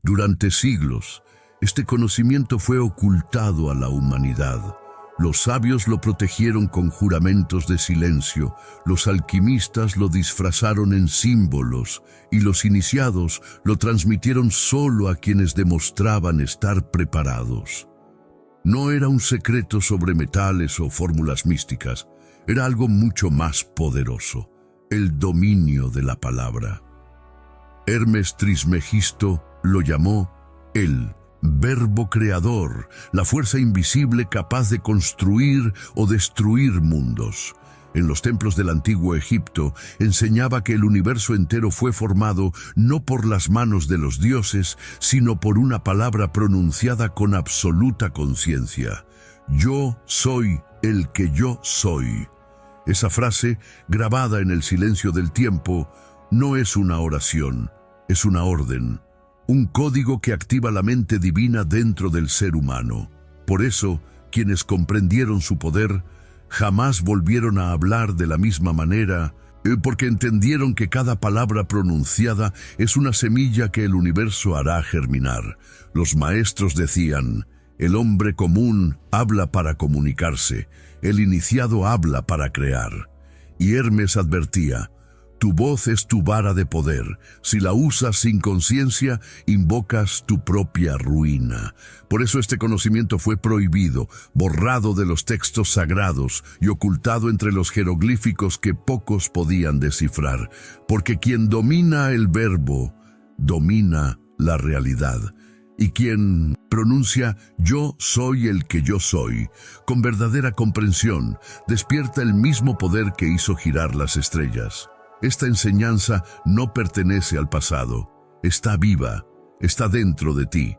Durante siglos, este conocimiento fue ocultado a la humanidad. Los sabios lo protegieron con juramentos de silencio, los alquimistas lo disfrazaron en símbolos y los iniciados lo transmitieron solo a quienes demostraban estar preparados. No era un secreto sobre metales o fórmulas místicas, era algo mucho más poderoso, el dominio de la palabra. Hermes Trismegisto lo llamó el Verbo creador, la fuerza invisible capaz de construir o destruir mundos. En los templos del antiguo Egipto enseñaba que el universo entero fue formado no por las manos de los dioses, sino por una palabra pronunciada con absoluta conciencia. Yo soy el que yo soy. Esa frase, grabada en el silencio del tiempo, no es una oración, es una orden. Un código que activa la mente divina dentro del ser humano. Por eso, quienes comprendieron su poder jamás volvieron a hablar de la misma manera, porque entendieron que cada palabra pronunciada es una semilla que el universo hará germinar. Los maestros decían: el hombre común habla para comunicarse, el iniciado habla para crear. Y Hermes advertía: tu voz es tu vara de poder. Si la usas sin conciencia, invocas tu propia ruina. Por eso este conocimiento fue prohibido, borrado de los textos sagrados y ocultado entre los jeroglíficos que pocos podían descifrar. Porque quien domina el verbo, domina la realidad. Y quien pronuncia «yo soy el que yo soy», con verdadera comprensión, despierta el mismo poder que hizo girar las estrellas. Esta enseñanza no pertenece al pasado, está viva, está dentro de ti.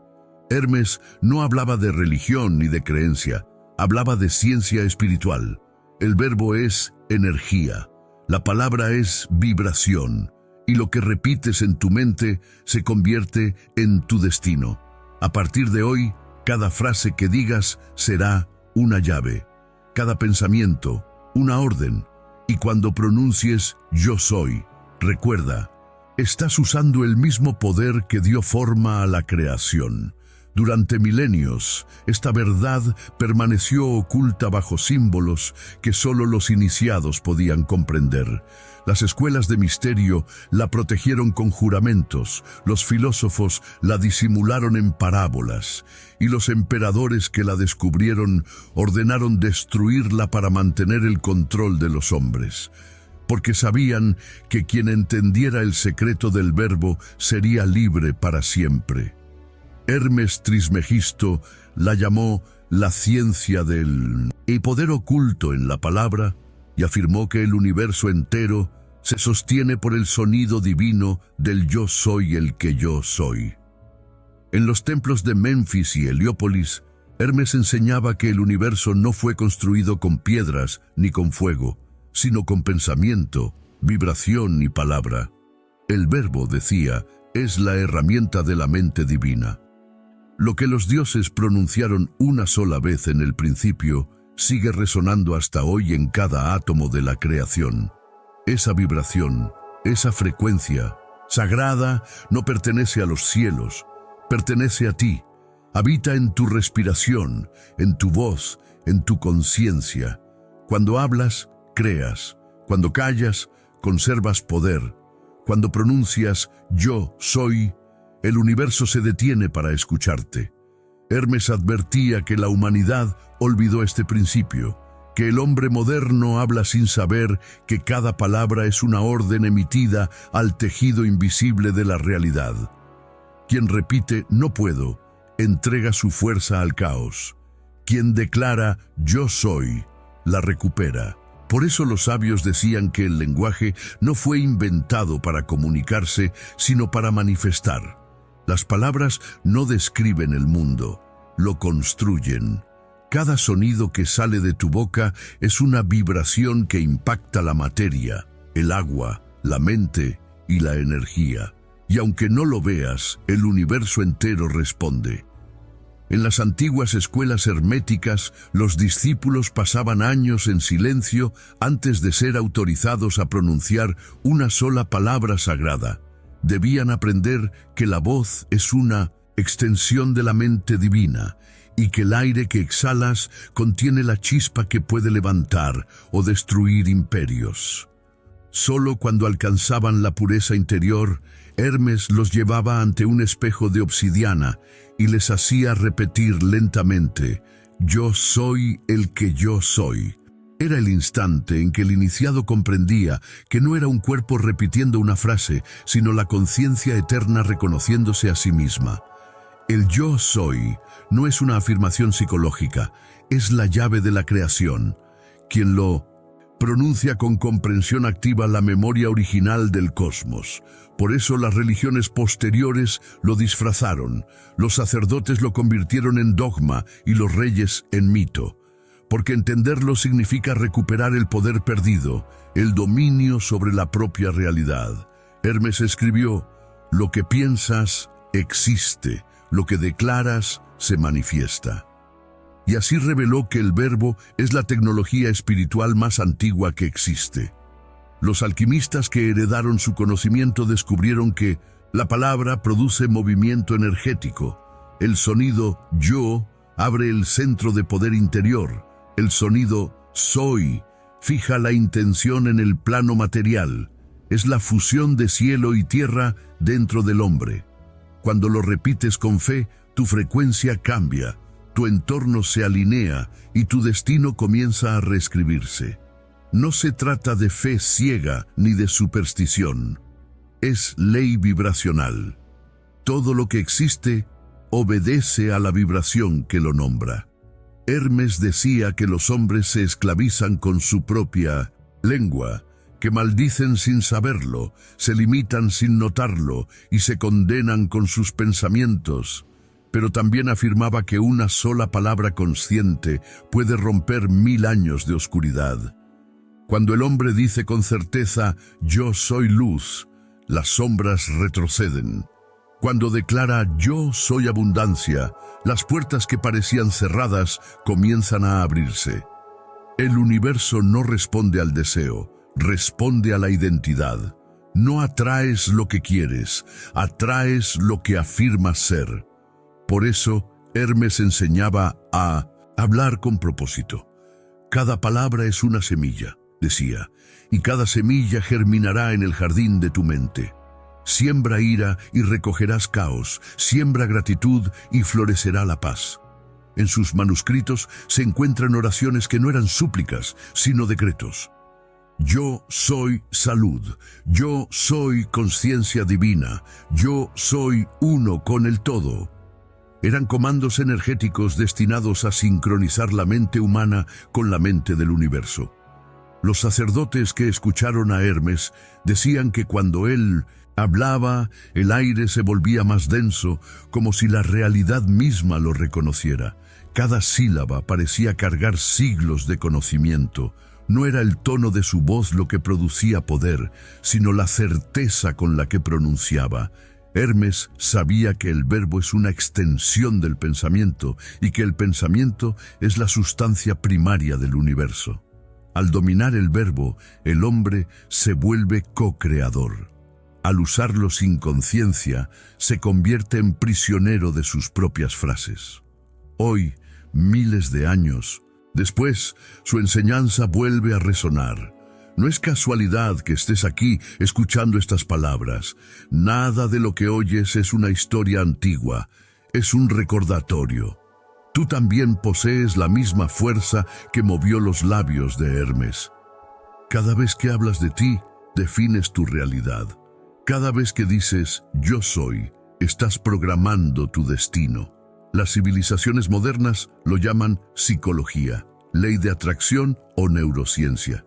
Hermes no hablaba de religión ni de creencia, hablaba de ciencia espiritual. El verbo es energía, la palabra es vibración, y lo que repites en tu mente se convierte en tu destino. A partir de hoy, cada frase que digas será una llave, cada pensamiento, una orden. Y cuando pronuncies «yo soy», recuerda, estás usando el mismo poder que dio forma a la creación. Durante milenios, esta verdad permaneció oculta bajo símbolos que solo los iniciados podían comprender. Las escuelas de misterio la protegieron con juramentos, los filósofos la disimularon en parábolas, y los emperadores que la descubrieron ordenaron destruirla para mantener el control de los hombres, porque sabían que quien entendiera el secreto del verbo sería libre para siempre. Hermes Trismegisto la llamó la ciencia del poder oculto en la palabra y afirmó que el universo entero se sostiene por el sonido divino del yo soy el que yo soy. En los templos de Menfis y Heliópolis, Hermes enseñaba que el universo no fue construido con piedras ni con fuego, sino con pensamiento, vibración y palabra. El verbo, decía, es la herramienta de la mente divina. Lo que los dioses pronunciaron una sola vez en el principio sigue resonando hasta hoy en cada átomo de la creación. Esa vibración, esa frecuencia sagrada no pertenece a los cielos, pertenece a ti. Habita en tu respiración, en tu voz, en tu conciencia. Cuando hablas, creas. Cuando callas, conservas poder. Cuando pronuncias «yo soy», el universo se detiene para escucharte. Hermes advertía que la humanidad olvidó este principio, que el hombre moderno habla sin saber que cada palabra es una orden emitida al tejido invisible de la realidad. Quien repite «no puedo», entrega su fuerza al caos. Quien declara «yo soy», la recupera. Por eso los sabios decían que el lenguaje no fue inventado para comunicarse, sino para manifestar. Las palabras no describen el mundo, lo construyen. Cada sonido que sale de tu boca es una vibración que impacta la materia, el agua, la mente y la energía. Y aunque no lo veas, el universo entero responde. En las antiguas escuelas herméticas, los discípulos pasaban años en silencio antes de ser autorizados a pronunciar una sola palabra sagrada. debían aprender que la voz es una extensión de la mente divina y que el aire que exhalas contiene la chispa que puede levantar o destruir imperios. Solo cuando alcanzaban la pureza interior, Hermes los llevaba ante un espejo de obsidiana y les hacía repetir lentamente: «Yo soy el que yo soy». Era el instante en que el iniciado comprendía que no era un cuerpo repitiendo una frase, sino la conciencia eterna reconociéndose a sí misma. El yo soy no es una afirmación psicológica, es la llave de la creación. Quien lo pronuncia con comprensión activa la memoria original del cosmos. Por eso las religiones posteriores lo disfrazaron, los sacerdotes lo convirtieron en dogma y los reyes en mito. Porque entenderlo significa recuperar el poder perdido, el dominio sobre la propia realidad. Hermes escribió: «Lo que piensas existe, lo que declaras se manifiesta». Y así reveló que el verbo es la tecnología espiritual más antigua que existe. Los alquimistas que heredaron su conocimiento descubrieron que la palabra produce movimiento energético. El sonido yo abre el centro de poder interior. El sonido soy fija la intención en el plano material. Es la fusión de cielo y tierra dentro del hombre. Cuando lo repites con fe, tu frecuencia cambia, tu entorno se alinea y tu destino comienza a reescribirse. No se trata de fe ciega ni de superstición. Es ley vibracional. Todo lo que existe obedece a la vibración que lo nombra. Hermes decía que los hombres se esclavizan con su propia lengua, que maldicen sin saberlo, se limitan sin notarlo y se condenan con sus pensamientos. Pero también afirmaba que una sola palabra consciente puede romper 1000 años de oscuridad. Cuando el hombre dice con certeza «yo soy luz», las sombras retroceden. Cuando declara «yo soy abundancia», las puertas que parecían cerradas comienzan a abrirse. El universo no responde al deseo, responde a la identidad. No atraes lo que quieres, atraes lo que afirmas ser. Por eso, Hermes enseñaba a hablar con propósito. Cada palabra es una semilla, decía, y cada semilla germinará en el jardín de tu mente. Siembra ira y recogerás caos, siembra gratitud y florecerá la paz. En sus manuscritos se encuentran oraciones que no eran súplicas, sino decretos. Yo soy salud, yo soy conciencia divina, yo soy uno con el todo. Eran comandos energéticos destinados a sincronizar la mente humana con la mente del universo. Los sacerdotes que escucharon a Hermes decían que cuando él hablaba, el aire se volvía más denso, como si la realidad misma lo reconociera. Cada sílaba parecía cargar siglos de conocimiento. No era el tono de su voz lo que producía poder, sino la certeza con la que pronunciaba. Hermes sabía que el verbo es una extensión del pensamiento y que el pensamiento es la sustancia primaria del universo. Al dominar el verbo, el hombre se vuelve co-creador. Al usarlo sin conciencia, se convierte en prisionero de sus propias frases. Hoy, miles de años después, su enseñanza vuelve a resonar. No es casualidad que estés aquí escuchando estas palabras. Nada de lo que oyes es una historia antigua, es un recordatorio. Tú también posees la misma fuerza que movió los labios de Hermes. Cada vez que hablas de ti, defines tu realidad. Cada vez que dices «yo soy», estás programando tu destino. Las civilizaciones modernas lo llaman psicología, ley de atracción o neurociencia.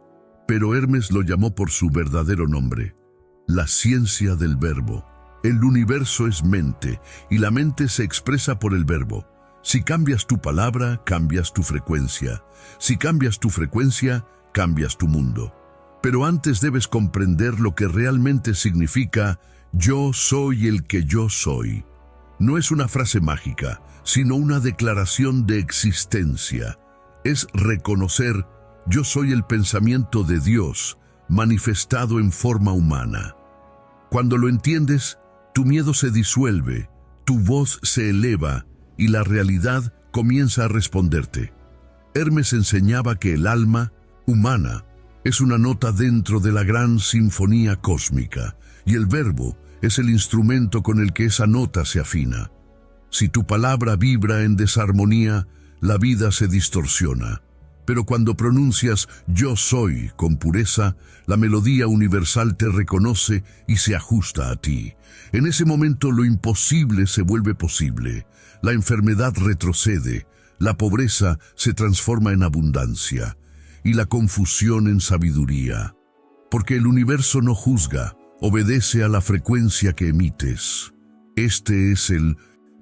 Pero Hermes lo llamó por su verdadero nombre, la ciencia del verbo. El universo es mente y la mente se expresa por el verbo. Si cambias tu palabra, cambias tu frecuencia. Si cambias tu frecuencia, cambias tu mundo. Pero antes debes comprender lo que realmente significa «yo soy el que yo soy». No es una frase mágica, sino una declaración de existencia. Es reconocer «yo soy el pensamiento de Dios, manifestado en forma humana». Cuando lo entiendes, tu miedo se disuelve, tu voz se eleva y la realidad comienza a responderte. Hermes enseñaba que el alma humana es una nota dentro de la gran sinfonía cósmica y el verbo es el instrumento con el que esa nota se afina. Si tu palabra vibra en desarmonía, la vida se distorsiona. Pero cuando pronuncias yo soy con pureza, la melodía universal te reconoce y se ajusta a ti. En ese momento lo imposible se vuelve posible. La enfermedad retrocede, la pobreza se transforma en abundancia y la confusión en sabiduría. Porque el universo no juzga, obedece a la frecuencia que emites. Este es el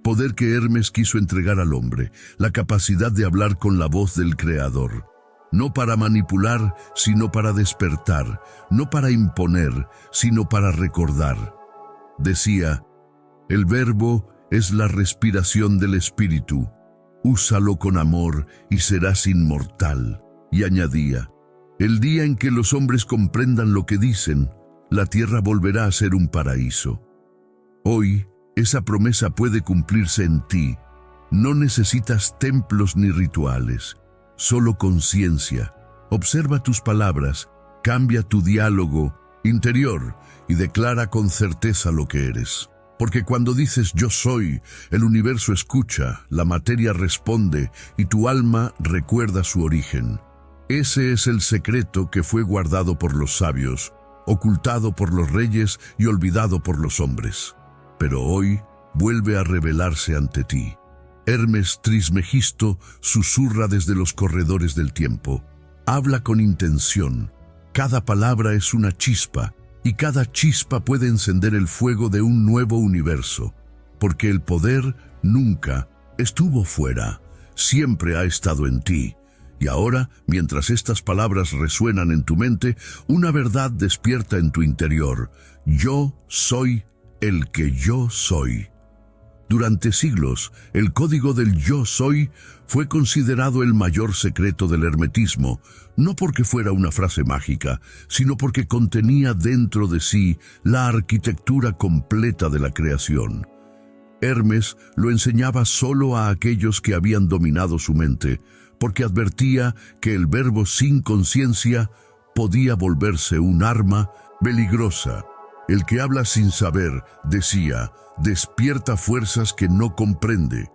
poder que Hermes quiso entregar al hombre, la capacidad de hablar con la voz del Creador. No para manipular, sino para despertar, no para imponer, sino para recordar. Decía, el verbo es la respiración del espíritu. Úsalo con amor y serás inmortal. Y añadía, el día en que los hombres comprendan lo que dicen, la tierra volverá a ser un paraíso. Hoy, esa promesa puede cumplirse en ti. No necesitas templos ni rituales, solo conciencia. Observa tus palabras, cambia tu diálogo interior y declara con certeza lo que eres. Porque cuando dices yo soy, el universo escucha, la materia responde y tu alma recuerda su origen. Ese es el secreto que fue guardado por los sabios, ocultado por los reyes y olvidado por los hombres. Pero hoy vuelve a revelarse ante ti. Hermes Trismegisto susurra desde los corredores del tiempo. Habla con intención. Cada palabra es una chispa, y cada chispa puede encender el fuego de un nuevo universo. Porque el poder nunca estuvo fuera, siempre ha estado en ti. Y ahora, mientras estas palabras resuenan en tu mente, una verdad despierta en tu interior. Yo soy el que yo soy. Durante siglos, el código del yo soy fue considerado el mayor secreto del hermetismo, no porque fuera una frase mágica, sino porque contenía dentro de sí la arquitectura completa de la creación. Hermes lo enseñaba solo a aquellos que habían dominado su mente, porque advertía que el verbo sin conciencia podía volverse un arma peligrosa. El que habla sin saber, decía, despierta fuerzas que no comprende.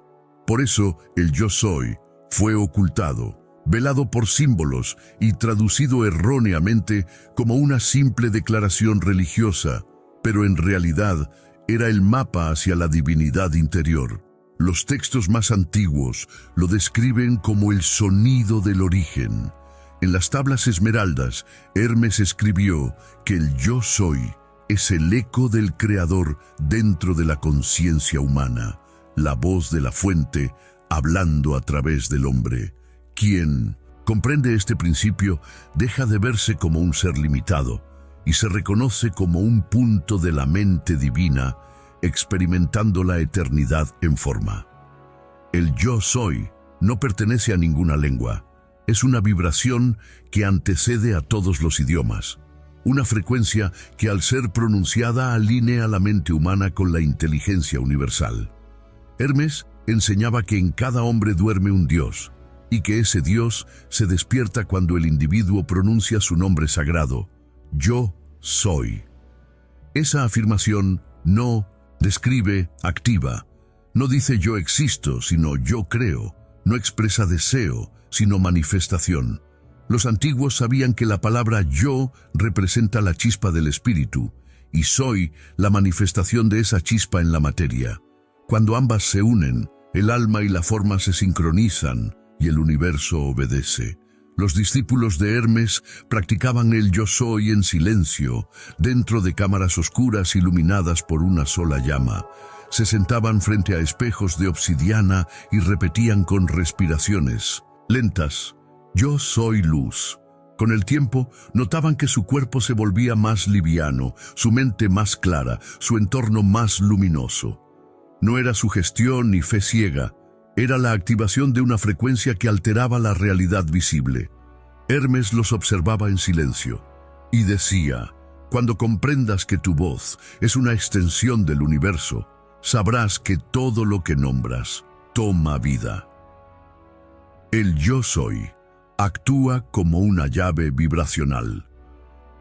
Por eso el yo soy fue ocultado, velado por símbolos y traducido erróneamente como una simple declaración religiosa, pero en realidad era el mapa hacia la divinidad interior. Los textos más antiguos lo describen como el sonido del origen. En las tablas esmeraldas, Hermes escribió que el yo soy es el eco del Creador dentro de la conciencia humana, la voz de la fuente hablando a través del hombre. Quien comprende este principio deja de verse como un ser limitado y se reconoce como un punto de la mente divina, experimentando la eternidad en forma. El yo soy no pertenece a ninguna lengua, es una vibración que antecede a todos los idiomas. Una frecuencia que al ser pronunciada alinea la mente humana con la inteligencia universal. Hermes enseñaba que en cada hombre duerme un Dios, y que ese Dios se despierta cuando el individuo pronuncia su nombre sagrado, yo soy. Esa afirmación no describe, activa, no dice yo existo, sino yo creo, no expresa deseo, sino manifestación. Los antiguos sabían que la palabra yo representa la chispa del espíritu y soy la manifestación de esa chispa en la materia. Cuando ambas se unen, el alma y la forma se sincronizan y el universo obedece. Los discípulos de Hermes practicaban el yo soy en silencio, dentro de cámaras oscuras iluminadas por una sola llama. Se sentaban frente a espejos de obsidiana y repetían con respiraciones lentas, yo soy luz. Con el tiempo, notaban que su cuerpo se volvía más liviano, su mente más clara, su entorno más luminoso. No era sugestión ni fe ciega, era la activación de una frecuencia que alteraba la realidad visible. Hermes los observaba en silencio y decía, Cuando comprendas que tu voz es una extensión del universo, sabrás que todo lo que nombras toma vida. El yo soy actúa como una llave vibracional.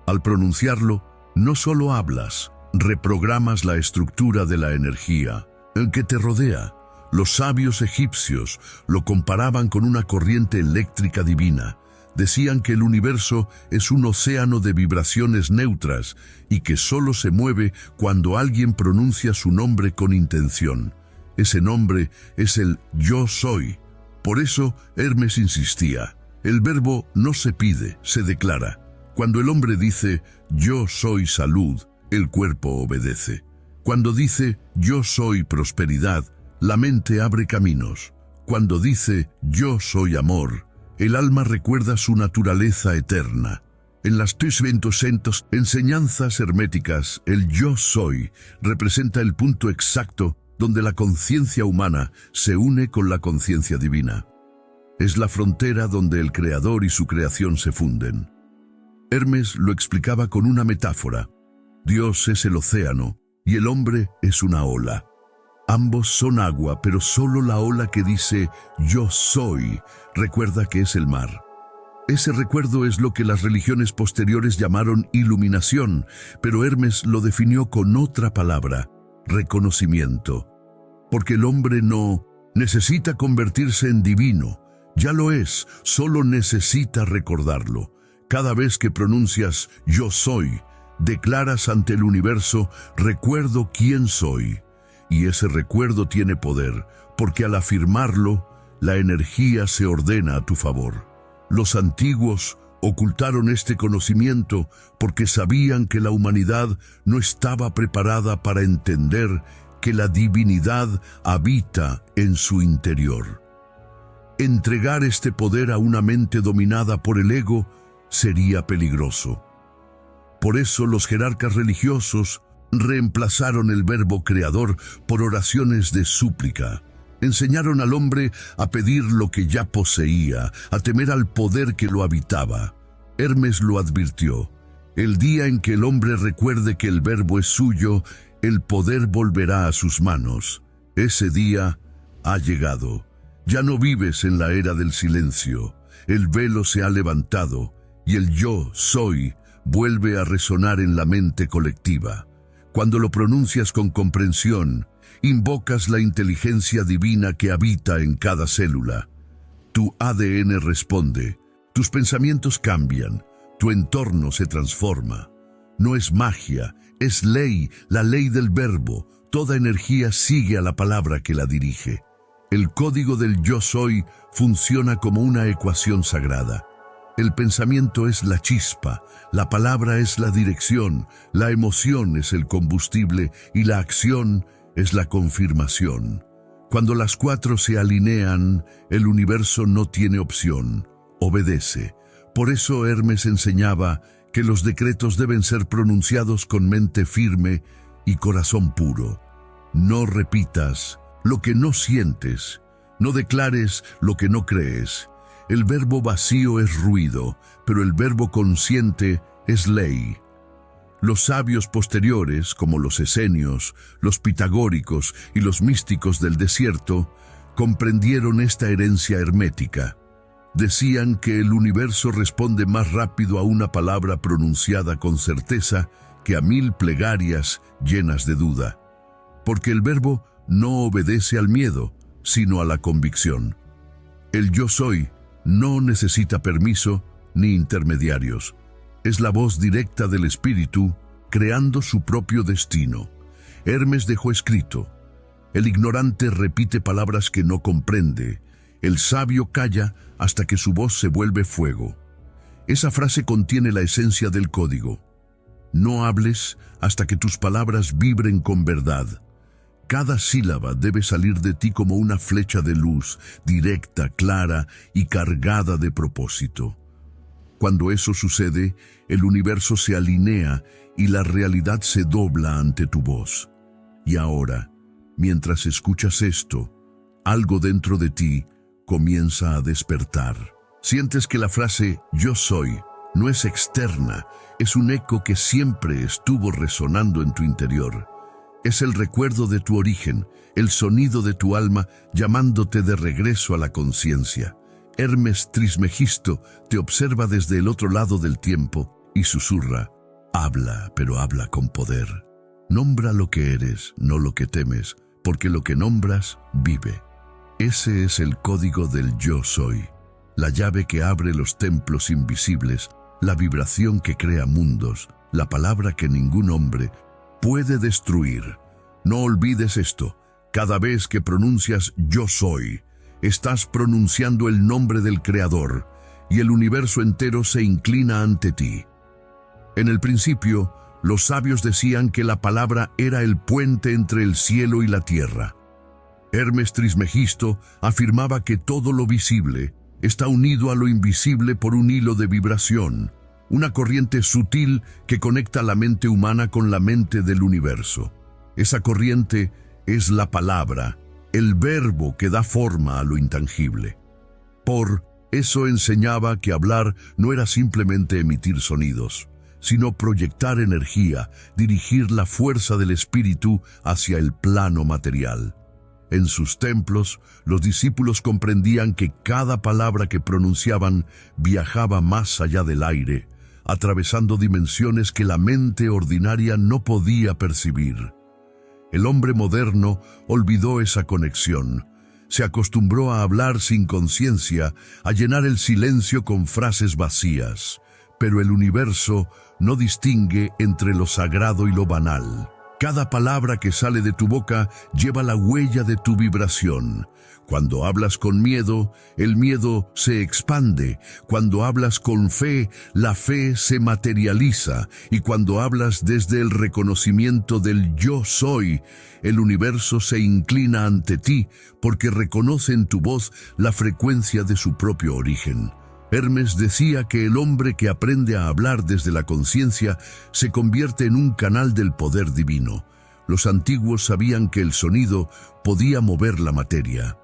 Al pronunciarlo, no solo hablas, reprogramas la estructura de la energía que te rodea. Los sabios egipcios lo comparaban con una corriente eléctrica divina. Decían que el universo es un océano de vibraciones neutras y que solo se mueve cuando alguien pronuncia su nombre con intención. Ese nombre es el yo soy. Por eso Hermes insistía: el verbo no se pide, se declara. Cuando el hombre dice yo soy salud, el cuerpo obedece. Cuando dice yo soy prosperidad, la mente abre caminos. Cuando dice yo soy amor, el alma recuerda su naturaleza eterna. En las 300 enseñanzas herméticas, el yo soy representa el punto exacto donde la conciencia humana se une con la conciencia divina. Es la frontera donde el creador y su creación se funden. Hermes lo explicaba con una metáfora. Dios es el océano y el hombre es una ola. Ambos son agua, pero solo la ola que dice yo soy recuerda que es el mar. Ese recuerdo es lo que las religiones posteriores llamaron iluminación, pero Hermes lo definió con otra palabra: reconocimiento. Porque el hombre no necesita convertirse en divino, ya lo es, solo necesita recordarlo. Cada vez que pronuncias yo soy, declaras ante el universo: recuerdo quién soy. Y ese recuerdo tiene poder, porque al afirmarlo, la energía se ordena a tu favor. Los antiguos ocultaron este conocimiento porque sabían que la humanidad no estaba preparada para entender que la divinidad habita en su interior. Entregar este poder a una mente dominada por el ego sería peligroso. Por eso los jerarcas religiosos reemplazaron el verbo creador por oraciones de súplica. Enseñaron al hombre a pedir lo que ya poseía, a temer al poder que lo habitaba. Hermes lo advirtió: el día en que el hombre recuerde que el verbo es suyo, el poder volverá a sus manos. Ese día ha llegado. Ya no vives en la era del silencio. El velo se ha levantado y el yo soy vuelve a resonar en la mente colectiva. Cuando lo pronuncias con comprensión, invocas la inteligencia divina que habita en cada célula. Tu ADN responde, tus pensamientos cambian, tu entorno se transforma. No es magia, es ley, la ley del verbo. Toda energía sigue a la palabra que la dirige. El código del yo soy funciona como una ecuación sagrada. El pensamiento es la chispa, la palabra es la dirección, la emoción es el combustible y la acción es la confirmación. Cuando las cuatro se alinean, el universo no tiene opción, obedece. Por eso Hermes enseñaba que los decretos deben ser pronunciados con mente firme y corazón puro. No repitas lo que no sientes, no declares lo que no crees. El verbo vacío es ruido, pero el verbo consciente es ley. Los sabios posteriores, como los esenios, los pitagóricos y los místicos del desierto, comprendieron esta herencia hermética. Decían que el universo responde más rápido a una palabra pronunciada con certeza que a 1000 plegarias llenas de duda. Porque el verbo no obedece al miedo, sino a la convicción. El yo soy no necesita permiso ni intermediarios. Es la voz directa del espíritu creando su propio destino. Hermes dejó escrito: el ignorante repite palabras que no comprende. El sabio calla hasta que su voz se vuelve fuego. Esa frase contiene la esencia del código. No hables hasta que tus palabras vibren con verdad. Cada sílaba debe salir de ti como una flecha de luz, directa, clara y cargada de propósito. Cuando eso sucede, el universo se alinea y la realidad se dobla ante tu voz. Y ahora, mientras escuchas esto, algo dentro de ti comienza a despertar. Sientes que la frase yo soy no es externa, es un eco que siempre estuvo resonando en tu interior. Es el recuerdo de tu origen, el sonido de tu alma llamándote de regreso a la conciencia. Hermes Trismegisto te observa desde el otro lado del tiempo y susurra: habla, pero habla con poder. Nombra lo que eres, no lo que temes, porque lo que nombras vive. Ese es el código del yo soy, la llave que abre los templos invisibles, la vibración que crea mundos, la palabra que ningún hombre puede destruir. No olvides esto: cada vez que pronuncias yo soy, estás pronunciando el nombre del Creador, y el universo entero se inclina ante ti. En el principio, los sabios decían que la palabra era el puente entre el cielo y la tierra. Hermes Trismegisto afirmaba que todo lo visible está unido a lo invisible por un hilo de vibración, una corriente sutil que conecta la mente humana con la mente del universo. Esa corriente es la palabra, el verbo que da forma a lo intangible. Por eso enseñaba que hablar no era simplemente emitir sonidos, sino proyectar energía, dirigir la fuerza del espíritu hacia el plano material. En sus templos, los discípulos comprendían que cada palabra que pronunciaban viajaba más allá del aire, atravesando dimensiones que la mente ordinaria no podía percibir. El hombre moderno olvidó esa conexión. Se acostumbró a hablar sin conciencia, a llenar el silencio con frases vacías. Pero el universo no distingue entre lo sagrado y lo banal. Cada palabra que sale de tu boca lleva la huella de tu vibración. Cuando hablas con miedo, el miedo se expande. Cuando hablas con fe, la fe se materializa. Y cuando hablas desde el reconocimiento del yo soy, el universo se inclina ante ti porque reconoce en tu voz la frecuencia de su propio origen. Hermes decía que el hombre que aprende a hablar desde la conciencia se convierte en un canal del poder divino. Los antiguos sabían que el sonido podía mover la materia.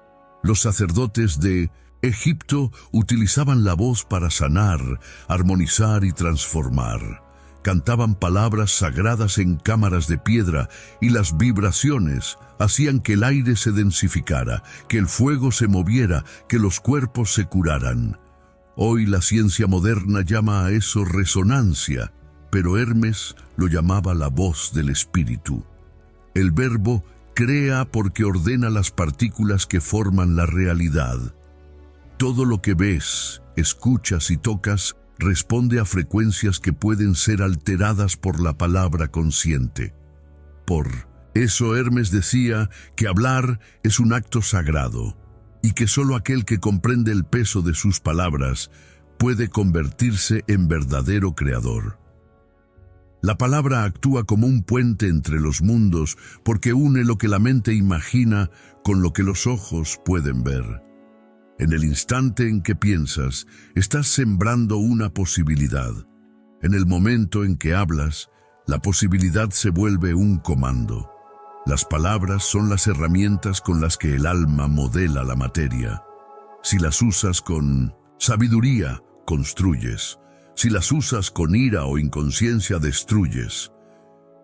Los sacerdotes de Egipto utilizaban la voz para sanar, armonizar y transformar. Cantaban palabras sagradas en cámaras de piedra y las vibraciones hacían que el aire se densificara, que el fuego se moviera, que los cuerpos se curaran. Hoy la ciencia moderna llama a eso resonancia, pero Hermes lo llamaba la voz del espíritu. El verbo crea porque ordena las partículas que forman la realidad. Todo lo que ves, escuchas y tocas responde a frecuencias que pueden ser alteradas por la palabra consciente. Por eso Hermes decía que hablar es un acto sagrado, y que solo aquel que comprende el peso de sus palabras puede convertirse en verdadero creador. La palabra actúa como un puente entre los mundos porque une lo que la mente imagina con lo que los ojos pueden ver. En el instante en que piensas, estás sembrando una posibilidad. En el momento en que hablas, la posibilidad se vuelve un comando. Las palabras son las herramientas con las que el alma modela la materia. Si las usas con sabiduría, construyes. Si las usas con ira o inconsciencia, destruyes.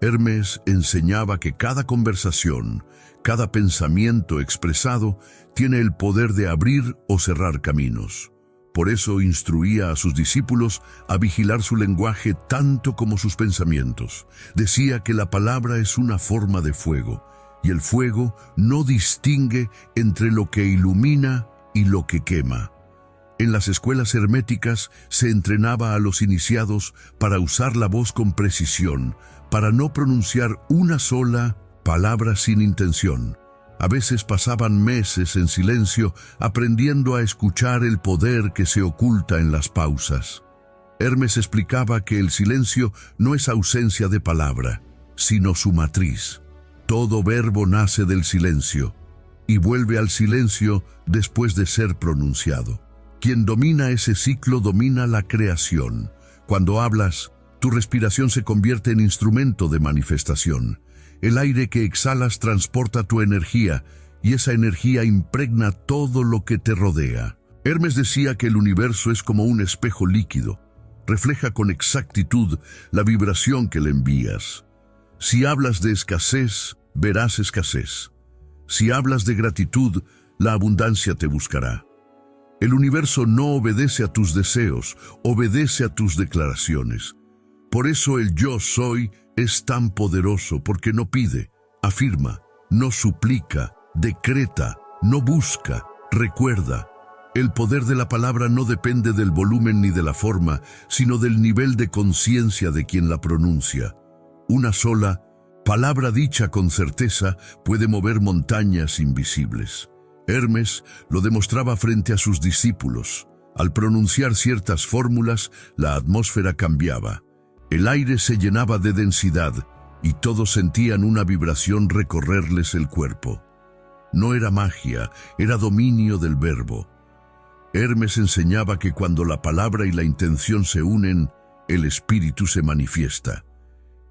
Hermes enseñaba que cada conversación, cada pensamiento expresado, tiene el poder de abrir o cerrar caminos. Por eso instruía a sus discípulos a vigilar su lenguaje tanto como sus pensamientos. Decía que la palabra es una forma de fuego, y el fuego no distingue entre lo que ilumina y lo que quema. En las escuelas herméticas se entrenaba a los iniciados para usar la voz con precisión, para no pronunciar una sola palabra sin intención. A veces pasaban meses en silencio aprendiendo a escuchar el poder que se oculta en las pausas. Hermes explicaba que el silencio no es ausencia de palabra, sino su matriz. Todo verbo nace del silencio y vuelve al silencio después de ser pronunciado. Quien domina ese ciclo domina la creación. Cuando hablas, tu respiración se convierte en instrumento de manifestación. El aire que exhalas transporta tu energía y esa energía impregna todo lo que te rodea. Hermes decía que el universo es como un espejo líquido. refleja con exactitud la vibración que le envías. Si hablas de escasez, verás escasez. Si hablas de gratitud, la abundancia te buscará. El universo no obedece a tus deseos, obedece a tus declaraciones. Por eso el yo soy es tan poderoso, porque no pide, afirma, no suplica, decreta, no busca, recuerda. El poder de la palabra no depende del volumen ni de la forma, sino del nivel de conciencia de quien la pronuncia. Una sola palabra dicha con certeza puede mover montañas invisibles. Hermes lo demostraba frente a sus discípulos. Al pronunciar ciertas fórmulas, la atmósfera cambiaba. El aire se llenaba de densidad y todos sentían una vibración recorrerles el cuerpo. No era magia, era dominio del verbo. Hermes enseñaba que cuando la palabra y la intención se unen, el espíritu se manifiesta.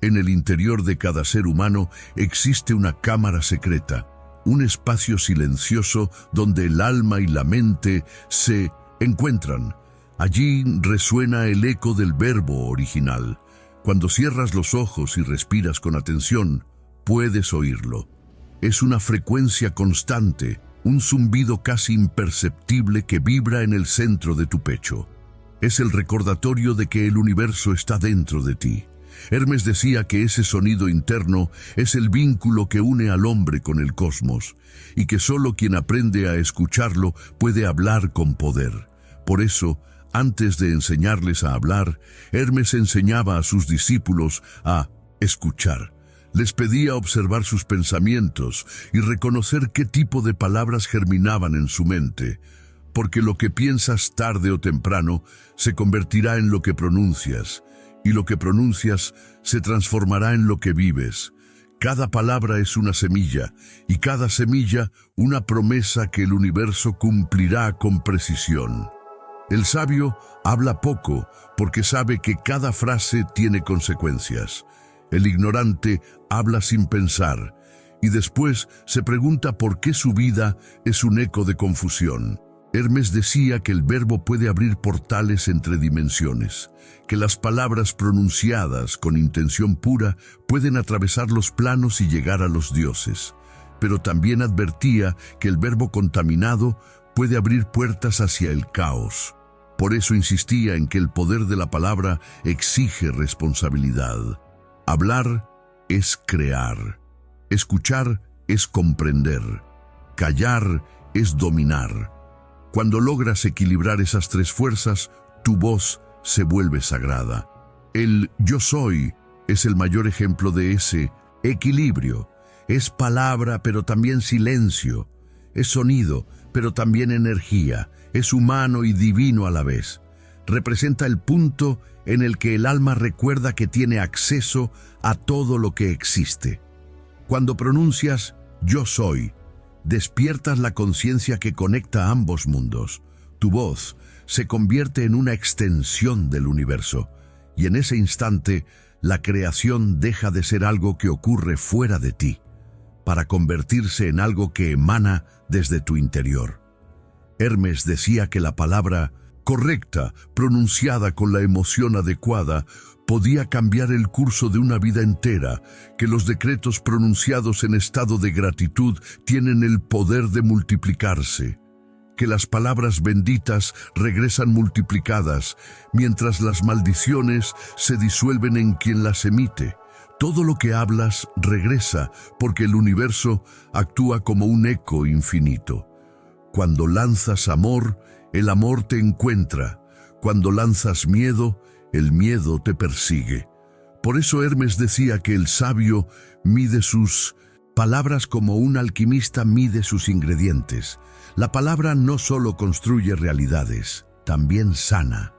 En el interior de cada ser humano existe una cámara secreta, un espacio silencioso donde el alma y la mente se encuentran. Allí resuena el eco del verbo original. Cuando cierras los ojos y respiras con atención, puedes oírlo. Es una frecuencia constante, un zumbido casi imperceptible que vibra en el centro de tu pecho. Es el recordatorio de que el universo está dentro de ti. Hermes decía que ese sonido interno es el vínculo que une al hombre con el cosmos, y que solo quien aprende a escucharlo puede hablar con poder. Por eso, antes de enseñarles a hablar, Hermes enseñaba a sus discípulos a escuchar. Les pedía observar sus pensamientos y reconocer qué tipo de palabras germinaban en su mente, porque lo que piensas tarde o temprano se convertirá en lo que pronuncias, y lo que pronuncias se transformará en lo que vives. Cada palabra es una semilla, y cada semilla una promesa que el universo cumplirá con precisión. El sabio habla poco porque sabe que cada frase tiene consecuencias. El ignorante habla sin pensar y después se pregunta por qué su vida es un eco de confusión. Hermes decía que el verbo puede abrir portales entre dimensiones, que las palabras pronunciadas con intención pura pueden atravesar los planos y llegar a los dioses. Pero también advertía que el verbo contaminado puede abrir puertas hacia el caos. Por eso insistía en que el poder de la palabra exige responsabilidad. Hablar es crear, escuchar es comprender, callar es dominar. Cuando logras equilibrar esas tres fuerzas, tu voz se vuelve sagrada. El yo soy es el mayor ejemplo de ese equilibrio. Es palabra, pero también silencio. Es sonido, pero también energía. Es humano y divino a la vez. Representa el punto en el que el alma recuerda que tiene acceso a todo lo que existe. Cuando pronuncias yo soy, despiertas la conciencia que conecta ambos mundos. Tu voz se convierte en una extensión del universo, y en ese instante la creación deja de ser algo que ocurre fuera de ti, para convertirse en algo que emana desde tu interior. Hermes decía que la palabra correcta, pronunciada con la emoción adecuada, podía cambiar el curso de una vida entera, que los decretos pronunciados en estado de gratitud tienen el poder de multiplicarse, que las palabras benditas regresan multiplicadas, mientras las maldiciones se disuelven en quien las emite. Todo lo que hablas regresa, porque el universo actúa como un eco infinito. Cuando lanzas amor, el amor te encuentra. Cuando lanzas miedo, el miedo te persigue. Por eso Hermes decía que el sabio mide sus palabras como un alquimista mide sus ingredientes. La palabra no solo construye realidades, también sana.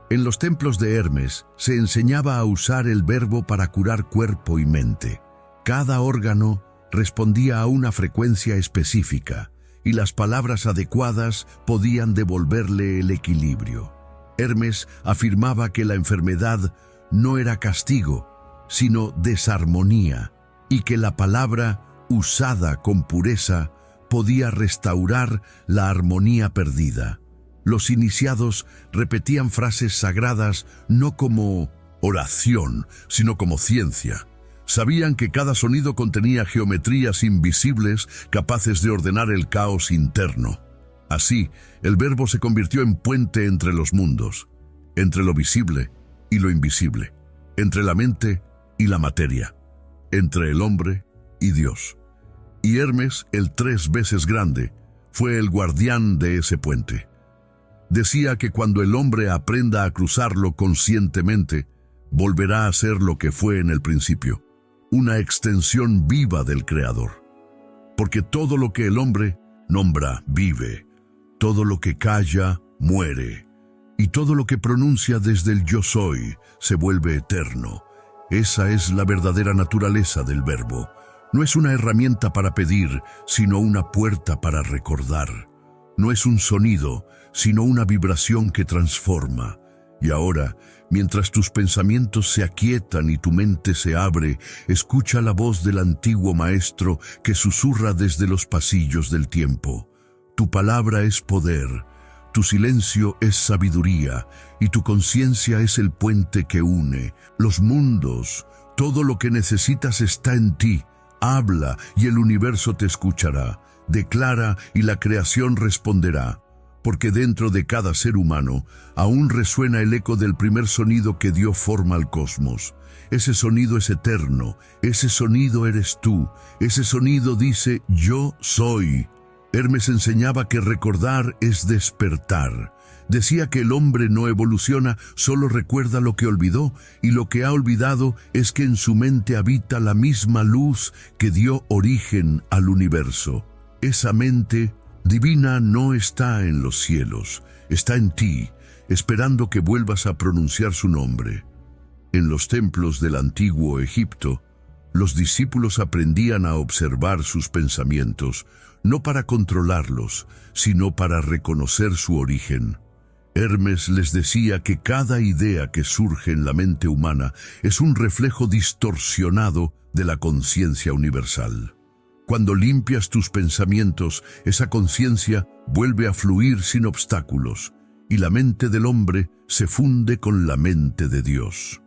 En los templos de Hermes se enseñaba a usar el verbo para curar cuerpo y mente. Cada órgano respondía a una frecuencia específica, y las palabras adecuadas podían devolverle el equilibrio. Hermes afirmaba que la enfermedad no era castigo, sino desarmonía, y que la palabra, usada con pureza, podía restaurar la armonía perdida. Los iniciados repetían frases sagradas no como oración, sino como ciencia. Sabían que cada sonido contenía geometrías invisibles capaces de ordenar el caos interno. Así, el verbo se convirtió en puente entre los mundos, entre lo visible y lo invisible, entre la mente y la materia, entre el hombre y Dios. Y Hermes, el 3 veces grande, fue el guardián de ese puente. Decía que cuando el hombre aprenda a cruzarlo conscientemente, volverá a ser lo que fue en el principio, una extensión viva del Creador. Porque todo lo que el hombre nombra vive, todo lo que calla muere, y todo lo que pronuncia desde el yo soy se vuelve eterno. Esa es la verdadera naturaleza del verbo. No es una herramienta para pedir, sino una puerta para recordar. No es un sonido, sino una vibración que transforma. Y ahora, mientras tus pensamientos se aquietan y tu mente se abre, escucha la voz del antiguo maestro que susurra desde los pasillos del tiempo. Tu palabra es poder, tu silencio es sabiduría, y tu conciencia es el puente que une los mundos. Todo lo que necesitas está en ti. Habla y el universo te escuchará. Declara y la creación responderá. Porque dentro de cada ser humano aún resuena el eco del primer sonido que dio forma al cosmos. Ese sonido es eterno, ese sonido eres tú, ese sonido dice yo soy. Hermes enseñaba que recordar es despertar. Decía que el hombre no evoluciona, solo recuerda lo que olvidó, y lo que ha olvidado es que en su mente habita la misma luz que dio origen al universo. Esa mente divina no está en los cielos, está en ti, esperando que vuelvas a pronunciar su nombre. En los templos del antiguo Egipto, los discípulos aprendían a observar sus pensamientos, no para controlarlos, sino para reconocer su origen. Hermes les decía que cada idea que surge en la mente humana es un reflejo distorsionado de la conciencia universal. Cuando limpias tus pensamientos, esa conciencia vuelve a fluir sin obstáculos, y la mente del hombre se funde con la mente de Dios.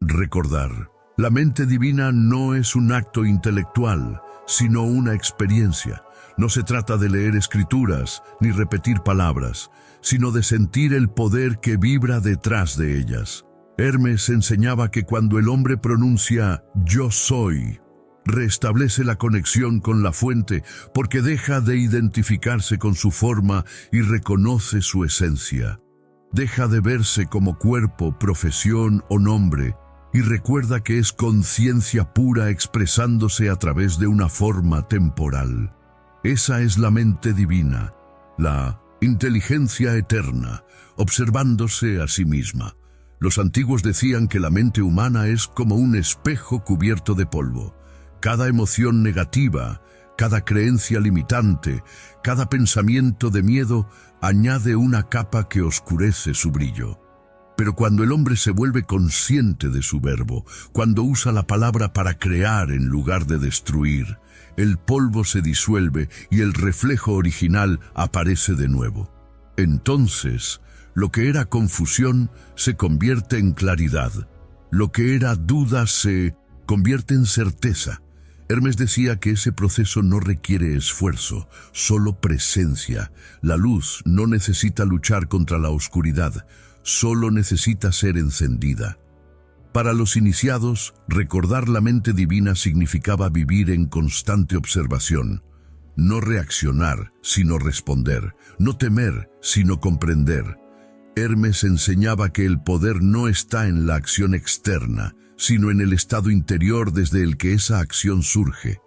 Recordar. La mente divina no es un acto intelectual, sino una experiencia. No se trata de leer escrituras ni repetir palabras, sino de sentir el poder que vibra detrás de ellas. Hermes enseñaba que cuando el hombre pronuncia «yo soy», restablece la conexión con la fuente porque deja de identificarse con su forma y reconoce su esencia. Deja de verse como cuerpo, profesión o nombre y recuerda que es conciencia pura expresándose a través de una forma temporal. Esa es la mente divina, la inteligencia eterna, observándose a sí misma. Los antiguos decían que la mente humana es como un espejo cubierto de polvo. Cada emoción negativa, cada creencia limitante, cada pensamiento de miedo añade una capa que oscurece su brillo. Pero cuando el hombre se vuelve consciente de su verbo, cuando usa la palabra para crear en lugar de destruir, el polvo se disuelve y el reflejo original aparece de nuevo. Entonces, lo que era confusión se convierte en claridad. Lo que era duda se convierte en certeza. Hermes decía que ese proceso no requiere esfuerzo, solo presencia. La luz no necesita luchar contra la oscuridad, solo necesita ser encendida. Para los iniciados, recordar la mente divina significaba vivir en constante observación. No reaccionar, sino responder. No temer, sino comprender. Hermes enseñaba que el poder no está en la acción externa, sino en el estado interior desde el que esa acción surge.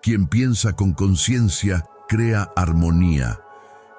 Quien piensa con conciencia crea armonía.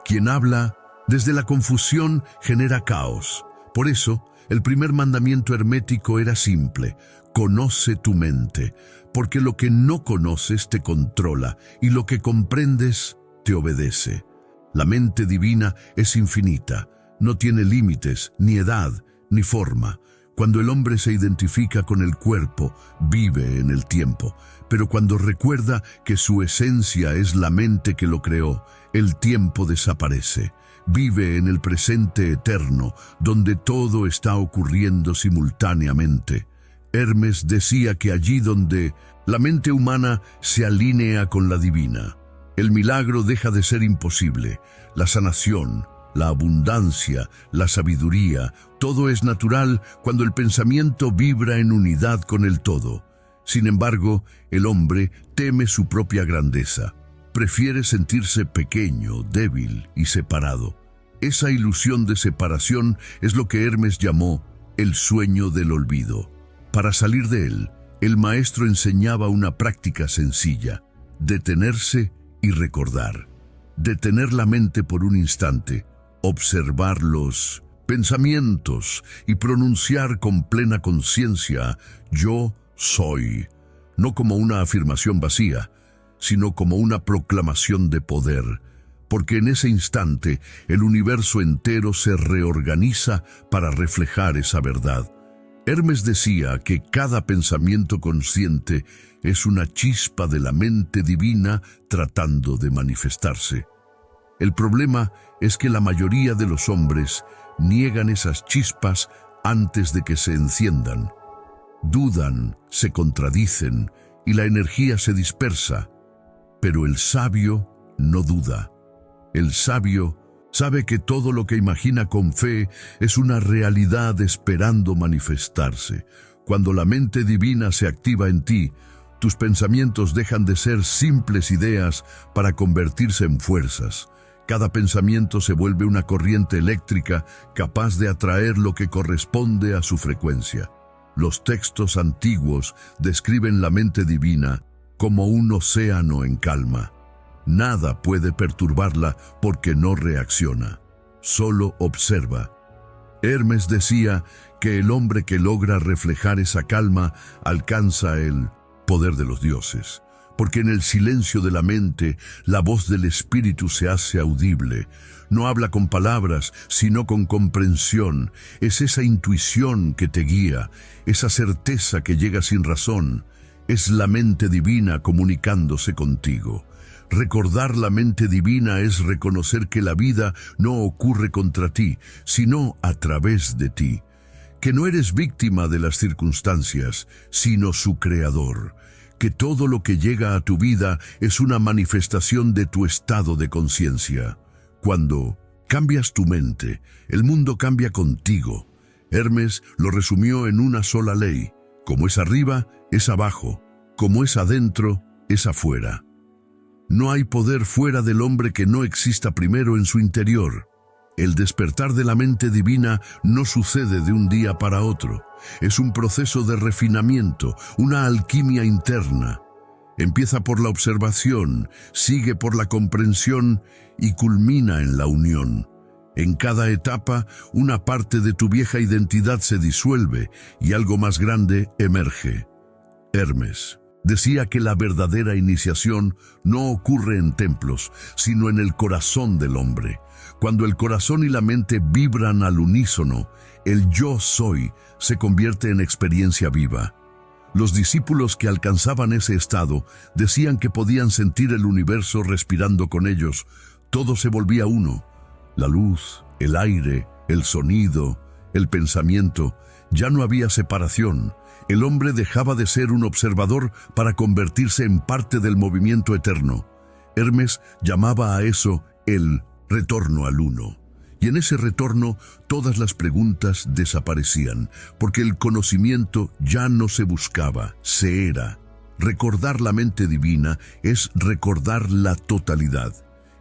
Quien habla desde la confusión genera caos. Por eso, el primer mandamiento hermético era simple: conoce tu mente, porque lo que no conoces te controla y lo que comprendes te obedece. La mente divina es infinita, no tiene límites, ni edad, ni forma. Cuando el hombre se identifica con el cuerpo, vive en el tiempo, pero cuando recuerda que su esencia es la mente que lo creó, el tiempo desaparece. vive en el presente eterno, donde todo está ocurriendo simultáneamente. Hermes decía que allí donde la mente humana se alinea con la divina, el milagro deja de ser imposible. La sanación, la abundancia, la sabiduría, todo es natural cuando el pensamiento vibra en unidad con el todo. Sin embargo, el hombre teme su propia grandeza. Prefiere sentirse pequeño, débil y separado. Esa ilusión de separación es lo que Hermes llamó el sueño del olvido. Para salir de él, el maestro enseñaba una práctica sencilla: detenerse y recordar. Detener la mente por un instante, observar los pensamientos y pronunciar con plena conciencia: yo soy, no como una afirmación vacía, sino como una proclamación de poder, porque en ese instante el universo entero se reorganiza para reflejar esa verdad. Hermes decía que cada pensamiento consciente es una chispa de la mente divina tratando de manifestarse. El problema es que la mayoría de los hombres niegan esas chispas antes de que se enciendan. Dudan, se contradicen y la energía se dispersa. Pero el sabio no duda. El sabio sabe que todo lo que imagina con fe es una realidad esperando manifestarse. Cuando la mente divina se activa en ti, tus pensamientos dejan de ser simples ideas para convertirse en fuerzas. Cada pensamiento se vuelve una corriente eléctrica capaz de atraer lo que corresponde a su frecuencia. Los textos antiguos describen la mente divina como un océano en calma. Nada puede perturbarla porque no reacciona, solo observa. Hermes decía que el hombre que logra reflejar esa calma alcanza el poder de los dioses, porque en el silencio de la mente la voz del espíritu se hace audible. No habla con palabras, sino con comprensión. Es esa intuición que te guía, esa certeza que llega sin razón. Es la mente divina comunicándose contigo. Recordar la mente divina es reconocer que la vida no ocurre contra ti, sino a través de ti. Que no eres víctima de las circunstancias, sino su creador. Que todo lo que llega a tu vida es una manifestación de tu estado de conciencia. Cuando cambias tu mente, el mundo cambia contigo. Hermes lo resumió en una sola ley: como es arriba, es abajo; como es adentro, es afuera. No hay poder fuera del hombre que no exista primero en su interior. El despertar de la mente divina no sucede de un día para otro. Es un proceso de refinamiento, una alquimia interna. Empieza por la observación, sigue por la comprensión y culmina en la unión. En cada etapa, una parte de tu vieja identidad se disuelve y algo más grande emerge. Hermes decía que la verdadera iniciación no ocurre en templos, sino en el corazón del hombre. Cuando el corazón y la mente vibran al unísono, el yo soy se convierte en experiencia viva. Los discípulos que alcanzaban ese estado decían que podían sentir el universo respirando con ellos. Todo se volvía uno. La luz, el aire, el sonido, el pensamiento. Ya no había separación. El hombre dejaba de ser un observador para convertirse en parte del movimiento eterno. Hermes llamaba a eso el retorno al uno. Y en ese retorno todas las preguntas desaparecían, porque el conocimiento ya no se buscaba, se era. Recordar la mente divina es recordar la totalidad.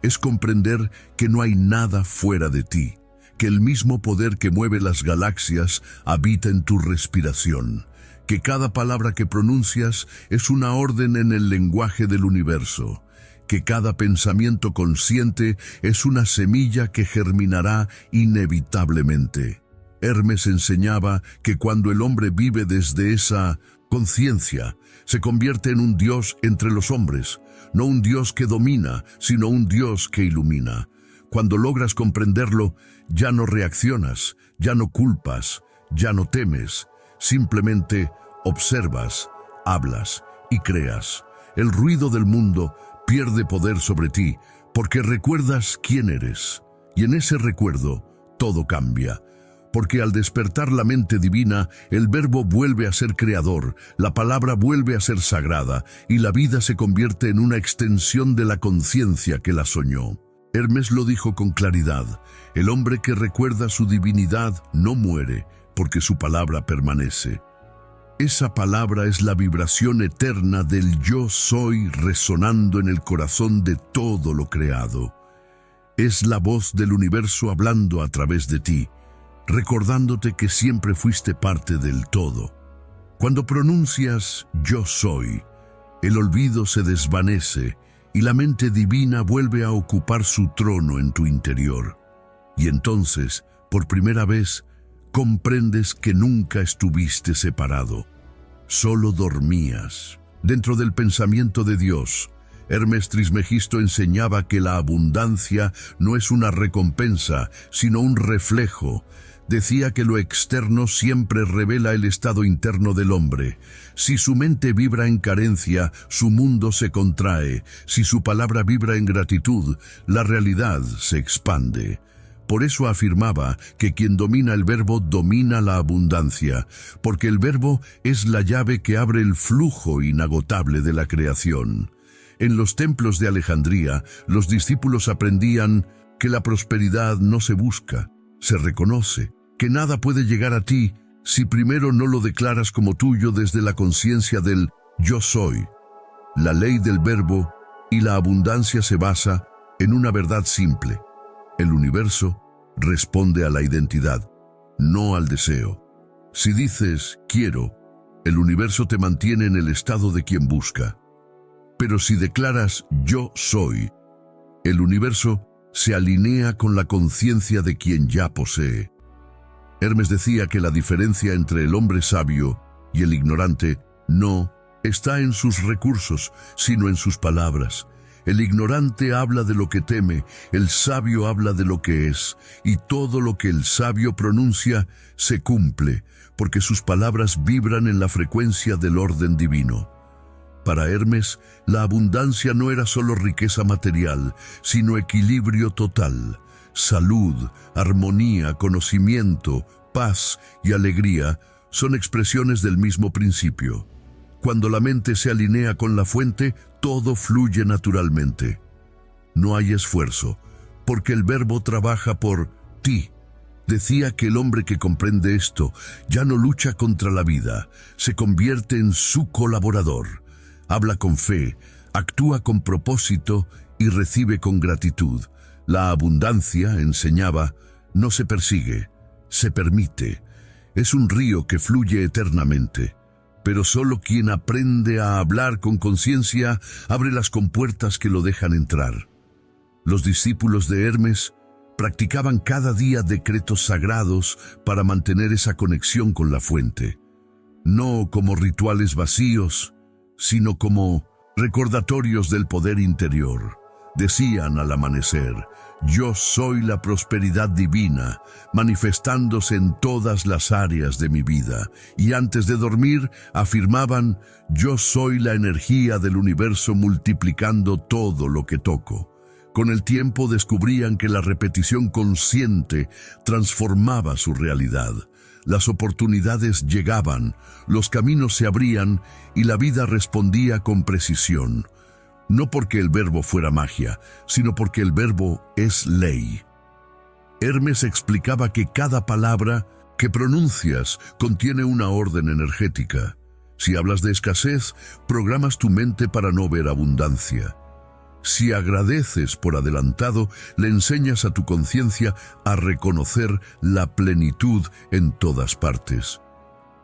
Es comprender que no hay nada fuera de ti, que el mismo poder que mueve las galaxias habita en tu respiración, que cada palabra que pronuncias es una orden en el lenguaje del universo, que cada pensamiento consciente es una semilla que germinará inevitablemente. Hermes enseñaba que cuando el hombre vive desde esa conciencia, se convierte en un Dios entre los hombres, no un Dios que domina, sino un Dios que ilumina. Cuando logras comprenderlo, ya no reaccionas, ya no culpas, ya no temes, simplemente observas, hablas y creas. El ruido del mundo pierde poder sobre ti porque recuerdas quién eres. Y en ese recuerdo, todo cambia. Porque al despertar la mente divina, el verbo vuelve a ser creador, la palabra vuelve a ser sagrada, y la vida se convierte en una extensión de la conciencia que la soñó. Hermes lo dijo con claridad: el hombre que recuerda su divinidad no muere, porque su palabra permanece. Esa palabra es la vibración eterna del yo soy resonando en el corazón de todo lo creado. Es la voz del universo hablando a través de ti, recordándote que siempre fuiste parte del todo. Cuando pronuncias yo soy, el olvido se desvanece y la mente divina vuelve a ocupar su trono en tu interior. Y entonces, por primera vez, comprendes que nunca estuviste separado. Solo dormías. Dentro del pensamiento de Dios, Hermes Trismegisto enseñaba que la abundancia no es una recompensa, sino un reflejo. Decía que lo externo siempre revela el estado interno del hombre. Si su mente vibra en carencia, su mundo se contrae. Si su palabra vibra en gratitud, la realidad se expande. Por eso afirmaba que quien domina el verbo domina la abundancia, porque el verbo es la llave que abre el flujo inagotable de la creación. En los templos de Alejandría, los discípulos aprendían que la prosperidad no se busca, se reconoce, que nada puede llegar a ti si primero no lo declaras como tuyo desde la conciencia del yo soy. La ley del verbo y la abundancia se basa en una verdad simple. El universo responde a la identidad, no al deseo. Si dices quiero, el universo te mantiene en el estado de quien busca. Pero si declaras yo soy, el universo se alinea con la conciencia de quien ya posee. Hermes decía que la diferencia entre el hombre sabio y el ignorante no está en sus recursos, sino en sus palabras. El ignorante habla de lo que teme, el sabio habla de lo que es, y todo lo que el sabio pronuncia se cumple, porque sus palabras vibran en la frecuencia del orden divino. Para Hermes, la abundancia no era solo riqueza material, sino equilibrio total. Salud, armonía, conocimiento, paz y alegría son expresiones del mismo principio. Cuando la mente se alinea con la fuente, todo fluye naturalmente. No hay esfuerzo, porque el verbo trabaja por ti. Decía que el hombre que comprende esto ya no lucha contra la vida, se convierte en su colaborador. Habla con fe, actúa con propósito y recibe con gratitud. La abundancia, enseñaba, no se persigue, se permite. Es un río que fluye eternamente. Pero solo quien aprende a hablar con conciencia abre las compuertas que lo dejan entrar. Los discípulos de Hermes practicaban cada día decretos sagrados para mantener esa conexión con la fuente. No como rituales vacíos, sino como recordatorios del poder interior. Decían al amanecer: yo soy la prosperidad divina, manifestándose en todas las áreas de mi vida. Y antes de dormir, afirmaban: yo soy la energía del universo multiplicando todo lo que toco. Con el tiempo descubrían que la repetición consciente transformaba su realidad. Las oportunidades llegaban, los caminos se abrían y la vida respondía con precisión. No porque el verbo fuera magia, sino porque el verbo es ley. Hermes explicaba que cada palabra que pronuncias contiene una orden energética. Si hablas de escasez, programas tu mente para no ver abundancia. Si agradeces por adelantado, le enseñas a tu conciencia a reconocer la plenitud en todas partes.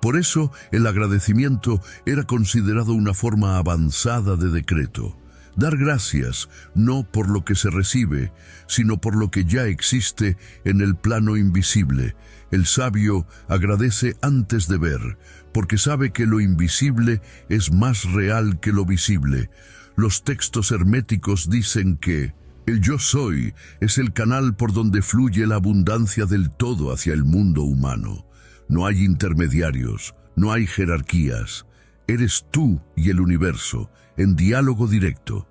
Por eso, el agradecimiento era considerado una forma avanzada de decreto. Dar gracias, no por lo que se recibe, sino por lo que ya existe en el plano invisible. El sabio agradece antes de ver, porque sabe que lo invisible es más real que lo visible. Los textos herméticos dicen que el yo soy es el canal por donde fluye la abundancia del todo hacia el mundo humano. No hay intermediarios, no hay jerarquías. Eres tú y el universo, en diálogo directo.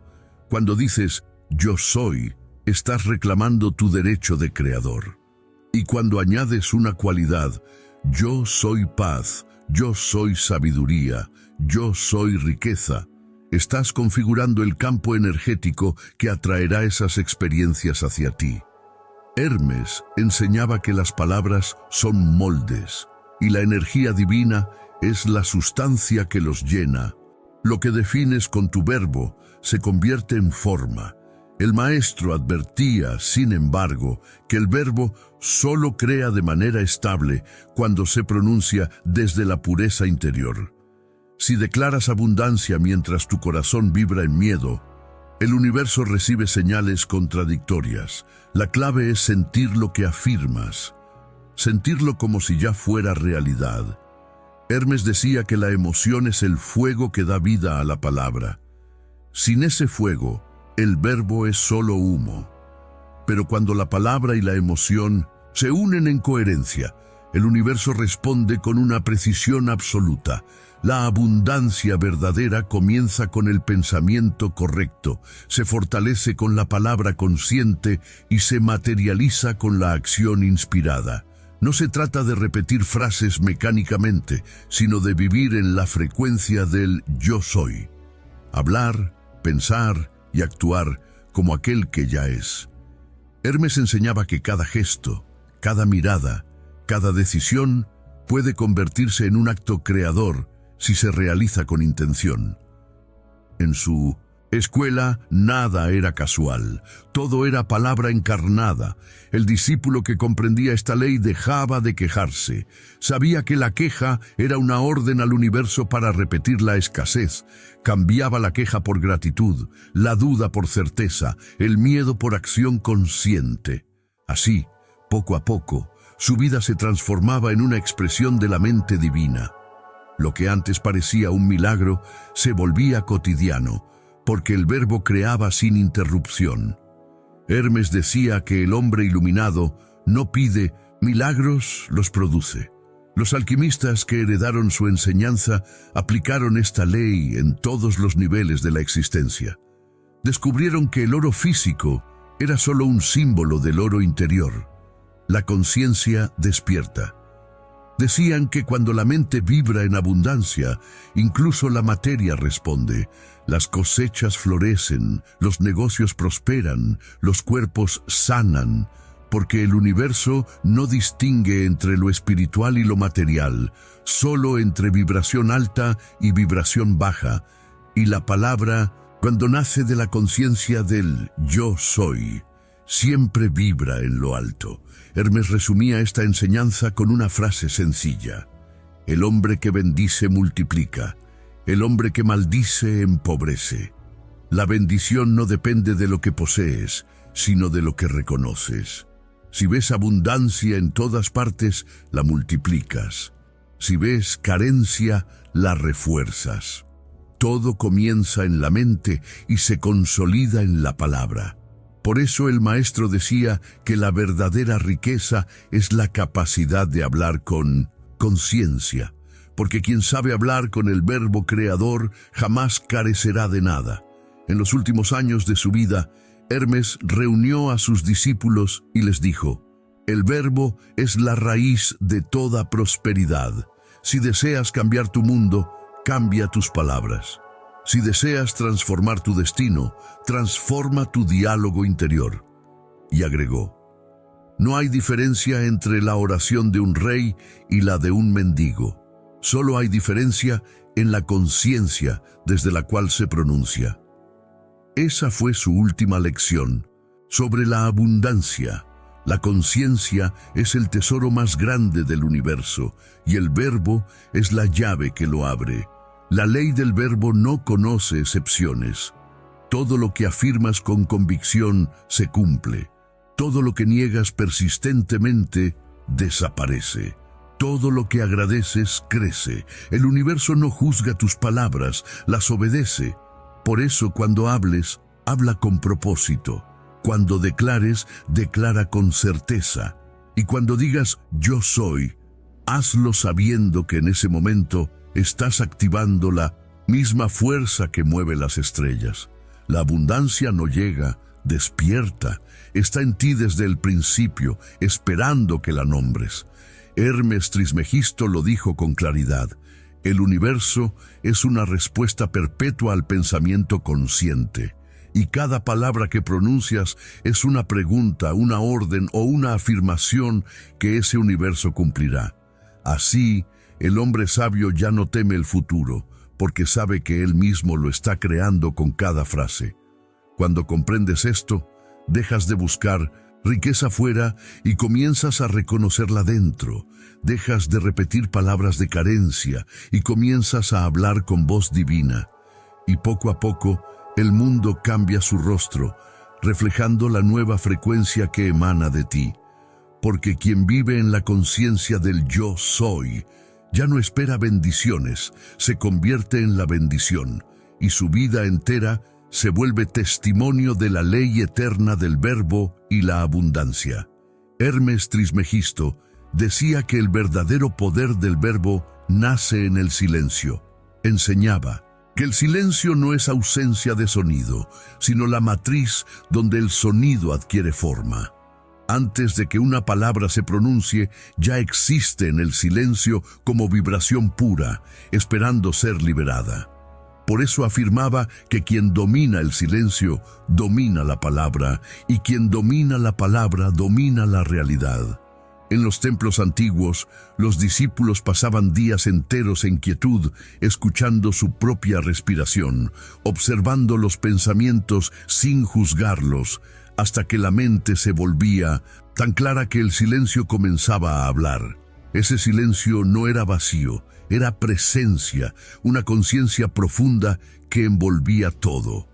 Cuando dices yo soy, estás reclamando tu derecho de creador. Y cuando añades una cualidad, yo soy paz, yo soy sabiduría, yo soy riqueza, estás configurando el campo energético que atraerá esas experiencias hacia ti. Hermes enseñaba que las palabras son moldes y la energía divina es la sustancia que los llena. Lo que defines con tu verbo se convierte en forma. El maestro advertía, sin embargo, que el verbo solo crea de manera estable cuando se pronuncia desde la pureza interior. Si declaras abundancia mientras tu corazón vibra en miedo, el universo recibe señales contradictorias. La clave es sentir lo que afirmas, sentirlo como si ya fuera realidad. Hermes decía que la emoción es el fuego que da vida a la palabra. Sin ese fuego, el verbo es solo humo. Pero cuando la palabra y la emoción se unen en coherencia, el universo responde con una precisión absoluta. La abundancia verdadera comienza con el pensamiento correcto, se fortalece con la palabra consciente y se materializa con la acción inspirada. No se trata de repetir frases mecánicamente, sino de vivir en la frecuencia del yo soy. Hablar, pensar y actuar como aquel que ya es. Hermes enseñaba que cada gesto, cada mirada, cada decisión puede convertirse en un acto creador si se realiza con intención. En su escuela nada era casual, todo era palabra encarnada. El discípulo que comprendía esta ley dejaba de quejarse. Sabía que la queja era una orden al universo para repetir la escasez. Cambiaba la queja por gratitud, la duda por certeza, el miedo por acción consciente. Así, poco a poco, su vida se transformaba en una expresión de la mente divina. Lo que antes parecía un milagro se volvía cotidiano, porque el verbo creaba sin interrupción. Hermes decía que el hombre iluminado no pide milagros, los produce. Los alquimistas que heredaron su enseñanza aplicaron esta ley en todos los niveles de la existencia. Descubrieron que el oro físico era solo un símbolo del oro interior. La conciencia despierta. Decían que cuando la mente vibra en abundancia, incluso la materia responde. Las cosechas florecen, los negocios prosperan, los cuerpos sanan, porque el universo no distingue entre lo espiritual y lo material, solo entre vibración alta y vibración baja. Y la palabra, cuando nace de la conciencia del yo soy, siempre vibra en lo alto. Hermes resumía esta enseñanza con una frase sencilla: el hombre que bendice multiplica, el hombre que maldice empobrece. La bendición no depende de lo que posees, sino de lo que reconoces. Si ves abundancia en todas partes, la multiplicas. Si ves carencia, la refuerzas. Todo comienza en la mente y se consolida en la palabra. Por eso el maestro decía que la verdadera riqueza es la capacidad de hablar con conciencia, porque quien sabe hablar con el verbo creador jamás carecerá de nada. En los últimos años de su vida, Hermes reunió a sus discípulos y les dijo: el verbo es la raíz de toda prosperidad. Si deseas cambiar tu mundo, cambia tus palabras. Si deseas transformar tu destino, transforma tu diálogo interior. Y agregó: no hay diferencia entre la oración de un rey y la de un mendigo. Solo hay diferencia en la conciencia desde la cual se pronuncia. Esa fue su última lección sobre la abundancia. La conciencia es el tesoro más grande del universo y el verbo es la llave que lo abre. La ley del verbo no conoce excepciones. Todo lo que afirmas con convicción se cumple. Todo lo que niegas persistentemente desaparece. Todo lo que agradeces crece. El universo no juzga tus palabras, las obedece. Por eso cuando hables, habla con propósito. Cuando declares, declara con certeza. Y cuando digas yo soy, hazlo sabiendo que en ese momento estás activando la misma fuerza que mueve las estrellas. La abundancia no llega Despierta, está en ti desde el principio, esperando que la nombres. Hermes Trismegisto lo dijo con claridad. El universo es una respuesta perpetua al pensamiento consciente, y cada palabra que pronuncias es una pregunta, una orden o una afirmación que ese universo cumplirá. Así, el hombre sabio ya no teme el futuro, porque sabe que él mismo lo está creando con cada frase. Cuando comprendes esto, dejas de buscar riqueza fuera y comienzas a reconocerla dentro. Dejas de repetir palabras de carencia y comienzas a hablar con voz divina. Y poco a poco, el mundo cambia su rostro, reflejando la nueva frecuencia que emana de ti. Porque quien vive en la conciencia del yo soy, ya no espera bendiciones, se convierte en la bendición, y su vida entera se vuelve testimonio de la ley eterna del verbo y la abundancia. Hermes Trismegisto decía que el verdadero poder del verbo nace en el silencio. Enseñaba que el silencio no es ausencia de sonido, sino la matriz donde el sonido adquiere forma. Antes de que una palabra se pronuncie, ya existe en el silencio como vibración pura, esperando ser liberada. Por eso afirmaba que quien domina el silencio, domina la palabra, y quien domina la palabra, domina la realidad. En los templos antiguos, los discípulos pasaban días enteros en quietud, escuchando su propia respiración, observando los pensamientos sin juzgarlos, hasta que la mente se volvía tan clara que el silencio comenzaba a hablar. Ese silencio no era vacío, era presencia, una conciencia profunda que envolvía todo.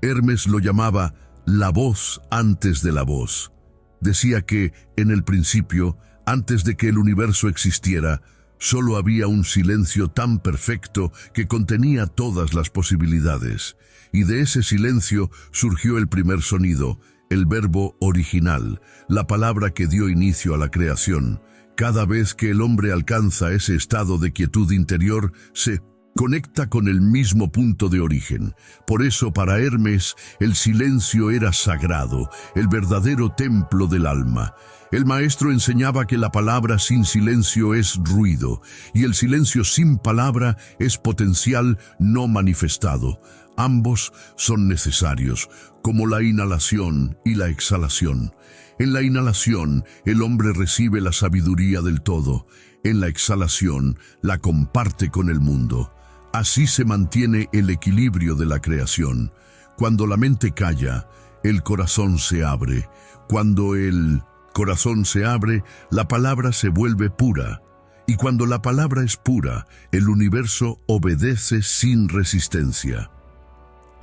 Hermes lo llamaba la voz antes de la voz. Decía que, en el principio, antes de que el universo existiera, solo había un silencio tan perfecto que contenía todas las posibilidades. Y de ese silencio surgió el primer sonido, el verbo original, la palabra que dio inicio a la creación. Cada vez que el hombre alcanza ese estado de quietud interior, se conecta con el mismo punto de origen. Por eso para Hermes el silencio era sagrado, el verdadero templo del alma. El maestro enseñaba que la palabra sin silencio es ruido, y el silencio sin palabra es potencial no manifestado. Ambos son necesarios, como la inhalación y la exhalación. En la inhalación, el hombre recibe la sabiduría del todo. En la exhalación, la comparte con el mundo. Así se mantiene el equilibrio de la creación. Cuando la mente calla, el corazón se abre. Cuando el corazón se abre, la palabra se vuelve pura. Y cuando la palabra es pura, el universo obedece sin resistencia.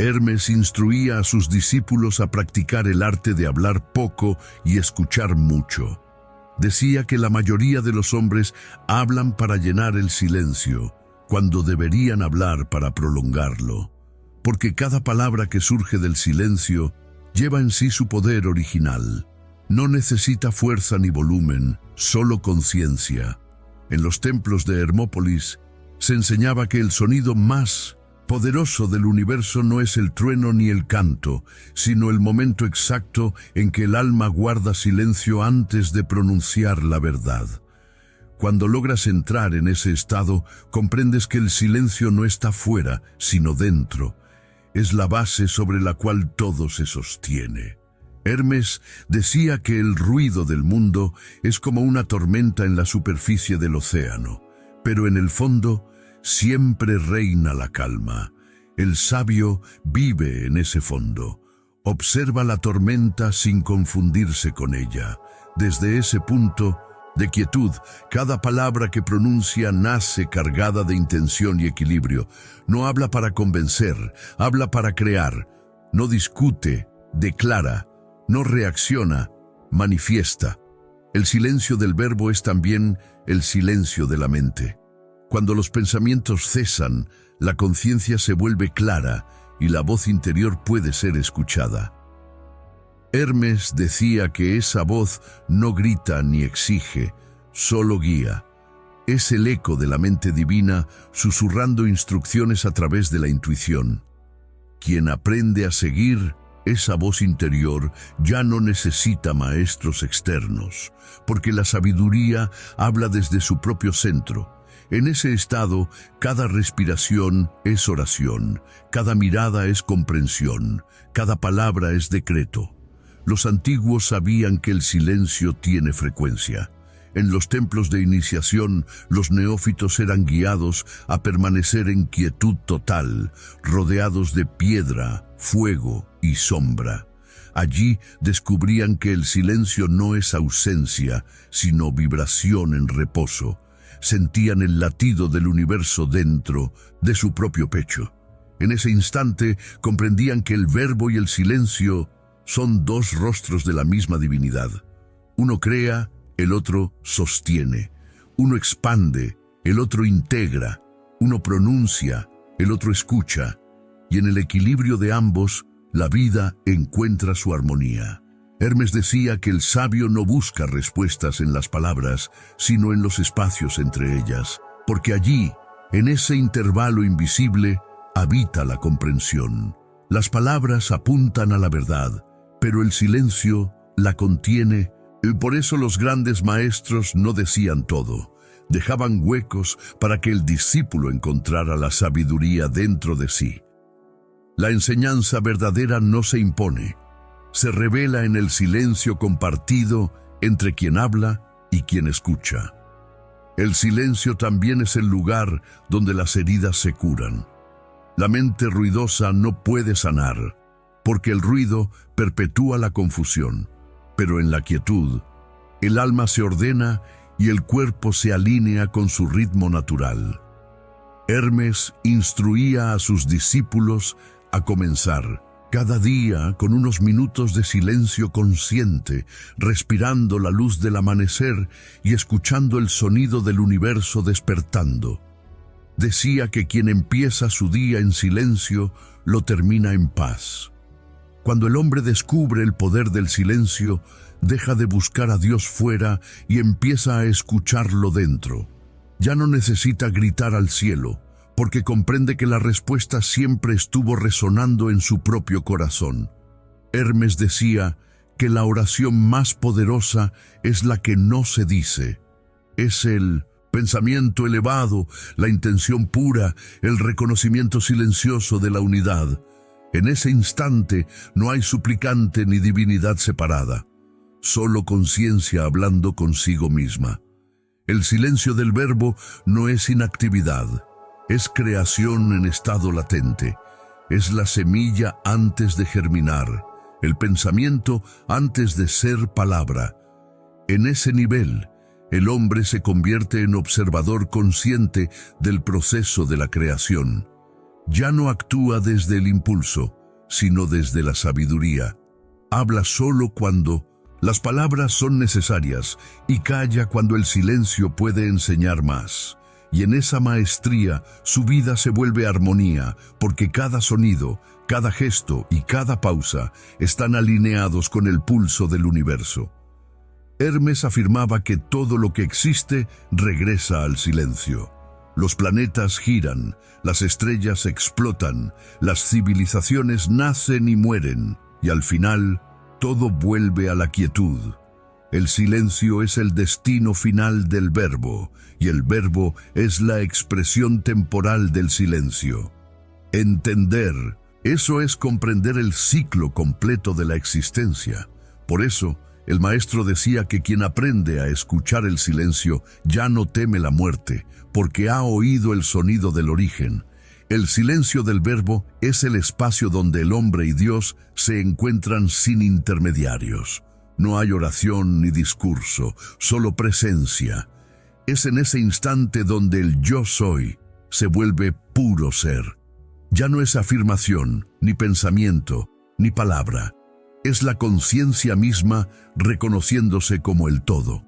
Hermes instruía a sus discípulos a practicar el arte de hablar poco y escuchar mucho. Decía que la mayoría de los hombres hablan para llenar el silencio, cuando deberían hablar para prolongarlo, porque cada palabra que surge del silencio lleva en sí su poder original. No necesita fuerza ni volumen, solo conciencia. En los templos de Hermópolis se enseñaba que el sonido más poderoso del universo no es el trueno ni el canto, sino el momento exacto en que el alma guarda silencio antes de pronunciar la verdad. Cuando logras entrar en ese estado, comprendes que el silencio no está fuera, sino dentro. Es la base sobre la cual todo se sostiene. Hermes decía que el ruido del mundo es como una tormenta en la superficie del océano, pero en el fondo siempre reina la calma. El sabio vive en ese fondo. Observa la tormenta sin confundirse con ella. Desde ese punto de quietud, cada palabra que pronuncia nace cargada de intención y equilibrio. No habla para convencer, habla para crear. No discute, declara. No reacciona, manifiesta. El silencio del verbo es también el silencio de la mente. Cuando los pensamientos cesan, la conciencia se vuelve clara y la voz interior puede ser escuchada. Hermes decía que esa voz no grita ni exige, solo guía. Es el eco de la mente divina susurrando instrucciones a través de la intuición. Quien aprende a seguir, Esa voz interior ya no necesita maestros externos, porque la sabiduría habla desde su propio centro. En ese estado, cada respiración es oración, cada mirada es comprensión, cada palabra es decreto. Los antiguos sabían que el silencio tiene frecuencia. En los templos de iniciación, los neófitos eran guiados a permanecer en quietud total, rodeados de piedra, fuego y sombra. Allí descubrían que el silencio no es ausencia, sino vibración en reposo. Sentían el latido del universo dentro de su propio pecho. En ese instante comprendían que el verbo y el silencio son dos rostros de la misma divinidad. Uno crea, el otro sostiene. Uno expande, el otro integra. Uno pronuncia, el otro escucha. Y en el equilibrio de ambos, la vida encuentra su armonía. Hermes decía que el sabio no busca respuestas en las palabras, sino en los espacios entre ellas, porque allí, en ese intervalo invisible, habita la comprensión. Las palabras apuntan a la verdad, pero el silencio la contiene, y por eso los grandes maestros no decían todo. Dejaban huecos para que el discípulo encontrara la sabiduría dentro de sí. La enseñanza verdadera no se impone. Se revela en el silencio compartido entre quien habla y quien escucha. El silencio también es el lugar donde las heridas se curan. La mente ruidosa no puede sanar, porque el ruido perpetúa la confusión. Pero en la quietud, el alma se ordena y el cuerpo se alinea con su ritmo natural. Hermes instruía a sus discípulos a comenzar cada día con unos minutos de silencio consciente, respirando la luz del amanecer y escuchando el sonido del universo despertando. Decía que quien empieza su día en silencio, lo termina en paz. Cuando el hombre descubre el poder del silencio, deja de buscar a Dios fuera y empieza a escucharlo dentro. Ya no necesita gritar al cielo, porque comprende que la respuesta siempre estuvo resonando en su propio corazón. Hermes decía que la oración más poderosa es la que no se dice. Es el pensamiento elevado, la intención pura, el reconocimiento silencioso de la unidad. En ese instante no hay suplicante ni divinidad separada, solo conciencia hablando consigo misma. El silencio del verbo no es inactividad, es creación en estado latente, es la semilla antes de germinar, el pensamiento antes de ser palabra. En ese nivel, el hombre se convierte en observador consciente del proceso de la creación. Ya no actúa desde el impulso, sino desde la sabiduría. Habla solo cuando las palabras son necesarias y calla cuando el silencio puede enseñar más. Y en esa maestría su vida se vuelve armonía, porque cada sonido, cada gesto y cada pausa están alineados con el pulso del universo. Hermes afirmaba que todo lo que existe regresa al silencio. Los planetas giran, las estrellas explotan, las civilizaciones nacen y mueren, y al final todo vuelve a la quietud. El silencio es el destino final del verbo, y el verbo es la expresión temporal del silencio. Entender, eso es comprender el ciclo completo de la existencia. Por eso, el maestro decía que quien aprende a escuchar el silencio ya no teme la muerte, porque ha oído el sonido del origen. El silencio del verbo es el espacio donde el hombre y Dios se encuentran sin intermediarios. No hay oración ni discurso, solo presencia. Es en ese instante donde el yo soy se vuelve puro ser. Ya no es afirmación, ni pensamiento, ni palabra. Es la conciencia misma reconociéndose como el todo.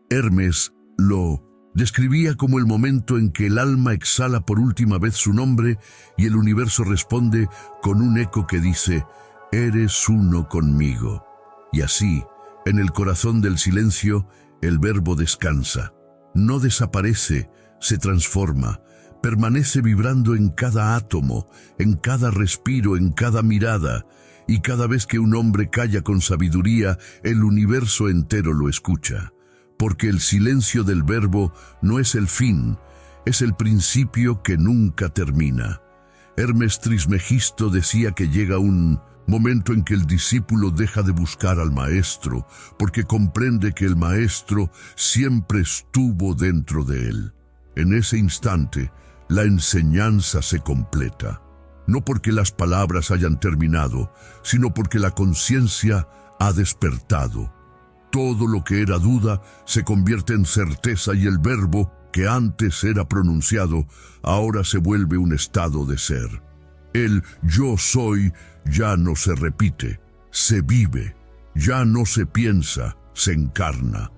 Hermes lo describía como el momento en que el alma exhala por última vez su nombre y el universo responde con un eco que dice, «Eres uno conmigo». Y así, en el corazón del silencio, el verbo descansa. No desaparece, se transforma, permanece vibrando en cada átomo, en cada respiro, en cada mirada. y cada vez que un hombre calla con sabiduría, el universo entero lo escucha. Porque el silencio del Verbo no es el fin, es el principio que nunca termina. Hermes Trismegisto decía que llega un momento en que el discípulo deja de buscar al maestro, porque comprende que el maestro siempre estuvo dentro de él. En ese instante, la enseñanza se completa, no porque las palabras hayan terminado, sino porque la conciencia ha despertado. Todo lo que era duda se convierte en certeza y el verbo que antes era pronunciado, ahora se vuelve un estado de ser. El yo soy ya no se repite, se vive, ya no se piensa, se encarna.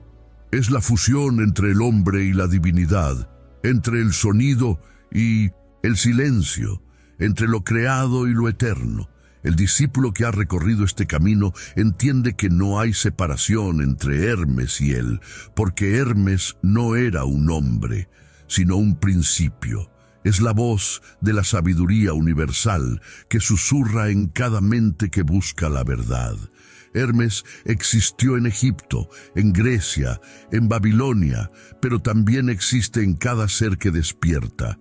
Es la fusión entre el hombre y la divinidad, entre el sonido y el silencio, entre lo creado y lo eterno. El discípulo que ha recorrido este camino entiende que no hay separación entre Hermes y él, porque Hermes no era un hombre, sino un principio. Es la voz de la sabiduría universal que susurra en cada mente que busca la verdad. Hermes existió en Egipto, en Grecia, en Babilonia, pero también existe en cada ser que despierta.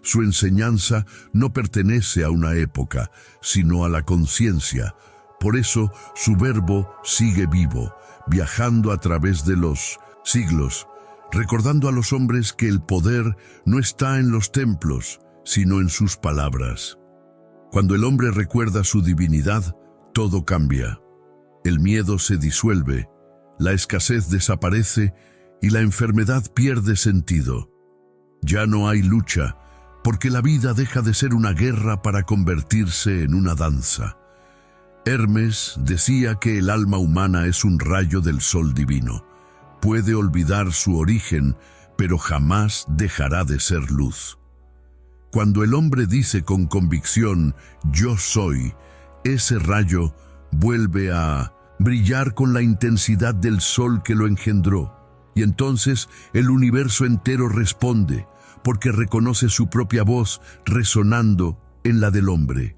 Su enseñanza no pertenece a una época, sino a la conciencia. Por eso su verbo sigue vivo, viajando a través de los siglos, recordando a los hombres que el poder no está en los templos, sino en sus palabras. Cuando el hombre recuerda su divinidad, todo cambia. El miedo se disuelve, la escasez desaparece y la enfermedad pierde sentido. Ya no hay lucha, porque la vida deja de ser una guerra para convertirse en una danza. Hermes decía que el alma humana es un rayo del sol divino. Puede olvidar su origen, pero jamás dejará de ser luz. Cuando el hombre dice con convicción, yo soy, ese rayo vuelve a brillar con la intensidad del sol que lo engendró. Y entonces el universo entero responde, porque reconoce su propia voz resonando en la del hombre.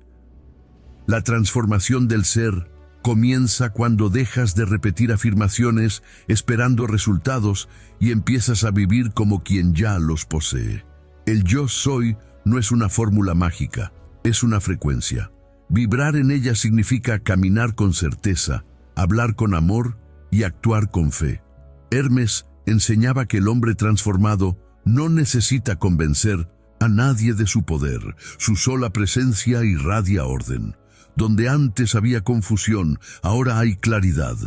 La transformación del ser comienza cuando dejas de repetir afirmaciones esperando resultados y empiezas a vivir como quien ya los posee. El yo soy no es una fórmula mágica, es una frecuencia. Vibrar en ella significa caminar con certeza, hablar con amor y actuar con fe. Hermes enseñaba que el hombre transformado no necesita convencer a nadie de su poder. Su sola presencia irradia orden. Donde antes había confusión, ahora hay claridad.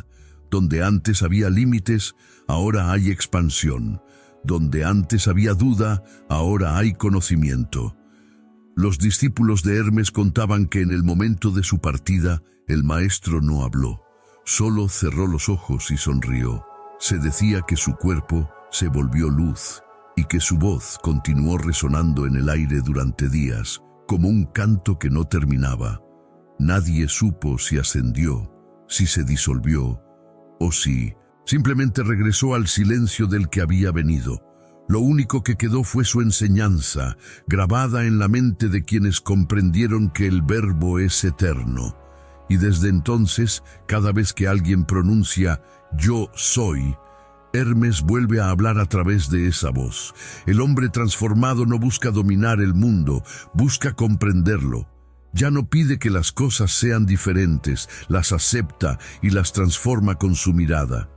Donde antes había límites, ahora hay expansión. Donde antes había duda, ahora hay conocimiento. Los discípulos de Hermes contaban que en el momento de su partida, el maestro no habló. Solo cerró los ojos y sonrió. Se decía que su cuerpo se volvió luz y que su voz continuó resonando en el aire durante días, como un canto que no terminaba. Nadie supo si ascendió, si se disolvió, o si simplemente regresó al silencio del que había venido. Lo único que quedó fue su enseñanza, grabada en la mente de quienes comprendieron que el verbo es eterno. Y desde entonces, cada vez que alguien pronuncia «yo soy», Hermes vuelve a hablar a través de esa voz. El hombre transformado no busca dominar el mundo, busca comprenderlo. Ya no pide que las cosas sean diferentes, las acepta y las transforma con su mirada.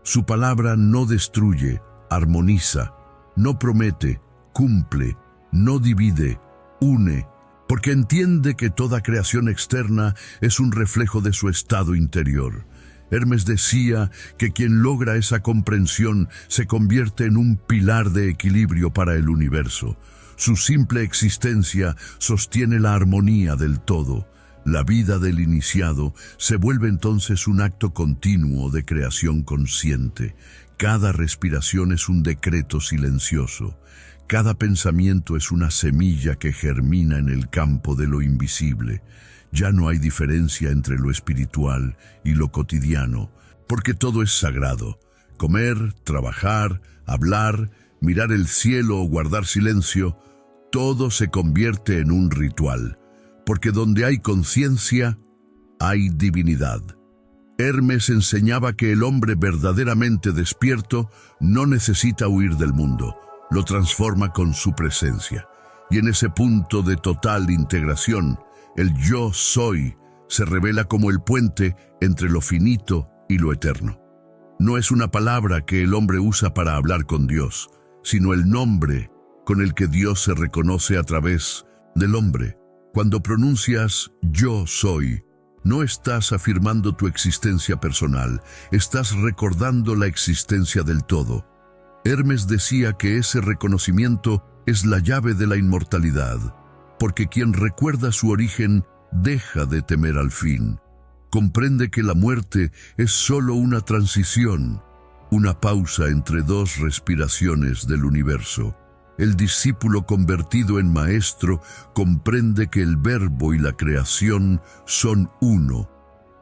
Su palabra no destruye, armoniza, no promete, cumple, no divide, une, porque entiende que toda creación externa es un reflejo de su estado interior. Hermes decía que quien logra esa comprensión se convierte en un pilar de equilibrio para el universo. Su simple existencia sostiene la armonía del todo. La vida del iniciado se vuelve entonces un acto continuo de creación consciente. Cada respiración es un decreto silencioso. Cada pensamiento es una semilla que germina en el campo de lo invisible. Ya no hay diferencia entre lo espiritual y lo cotidiano, porque todo es sagrado. Comer, trabajar, hablar, mirar el cielo o guardar silencio, todo se convierte en un ritual, porque donde hay conciencia, hay divinidad. Hermes enseñaba que el hombre verdaderamente despierto no necesita huir del mundo, lo transforma con su presencia. Y en ese punto de total integración, el yo soy se revela como el puente entre lo finito y lo eterno. No es una palabra que el hombre usa para hablar con Dios, sino el nombre con el que Dios se reconoce a través del hombre. Cuando pronuncias yo soy, no estás afirmando tu existencia personal, estás recordando la existencia del todo. Hermes decía que ese reconocimiento es la llave de la inmortalidad, porque quien recuerda su origen deja de temer al fin. Comprende que la muerte es solo una transición, una pausa entre dos respiraciones del universo. El discípulo convertido en maestro comprende que el verbo y la creación son uno.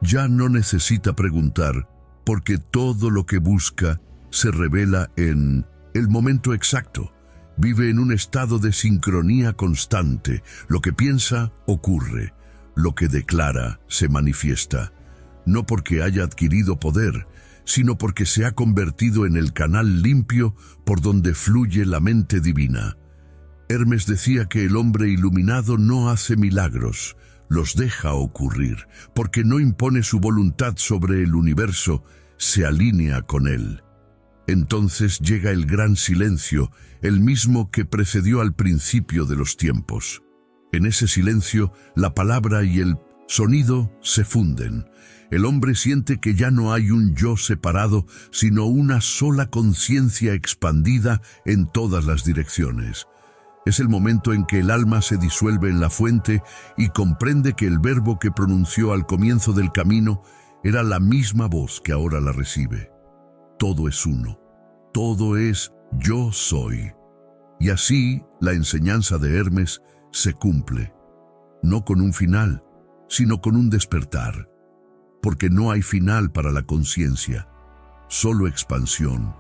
Ya no necesita preguntar, porque todo lo que busca se revela en el momento exacto. Vive en un estado de sincronía constante. Lo que piensa, ocurre. Lo que declara, se manifiesta. No porque haya adquirido poder, sino porque se ha convertido en el canal limpio por donde fluye la mente divina. Hermes decía que el hombre iluminado no hace milagros, los deja ocurrir, porque no impone su voluntad sobre el universo, se alinea con él. Entonces llega el gran silencio, el mismo que precedió al principio de los tiempos. En ese silencio, la palabra y el sonido se funden. El hombre siente que ya no hay un yo separado, sino una sola conciencia expandida en todas las direcciones. Es el momento en que el alma se disuelve en la fuente y comprende que el verbo que pronunció al comienzo del camino era la misma voz que ahora la recibe. Todo es uno. Todo es yo soy. Y así la enseñanza de Hermes se cumple, no con un final, sino con un despertar. Porque no hay final para la conciencia, solo expansión.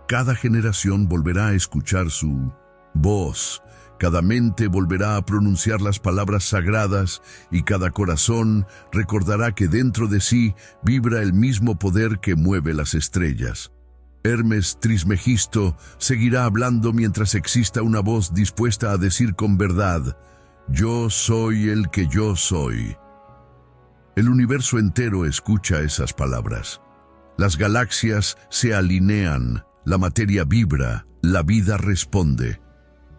Cada generación volverá a escuchar su voz, cada mente volverá a pronunciar las palabras sagradas y cada corazón recordará que dentro de sí vibra el mismo poder que mueve las estrellas. Hermes Trismegisto seguirá hablando mientras exista una voz dispuesta a decir con verdad, yo soy el que yo soy. El universo entero escucha esas palabras. Las galaxias se alinean, la materia vibra, la vida responde,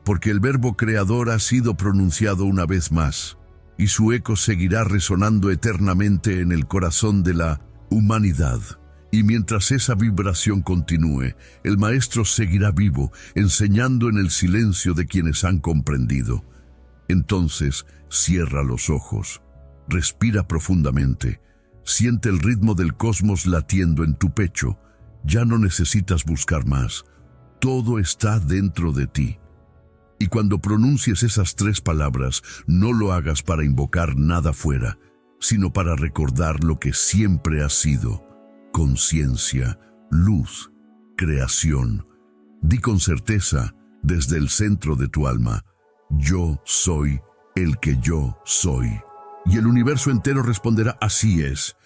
porque el verbo creador ha sido pronunciado una vez más, y su eco seguirá resonando eternamente en el corazón de la humanidad. Y mientras esa vibración continúe, el maestro seguirá vivo, enseñando en el silencio de quienes han comprendido. Entonces, cierra los ojos. Respira profundamente, siente el ritmo del cosmos latiendo en tu pecho. Ya no necesitas buscar más, todo está dentro de ti. Y cuando pronuncies esas 3 palabras, no lo hagas para invocar nada fuera, sino para recordar lo que siempre has sido: conciencia, luz, creación. Di con certeza, desde el centro de tu alma, yo soy el que yo soy. Y el universo entero responderá, así es.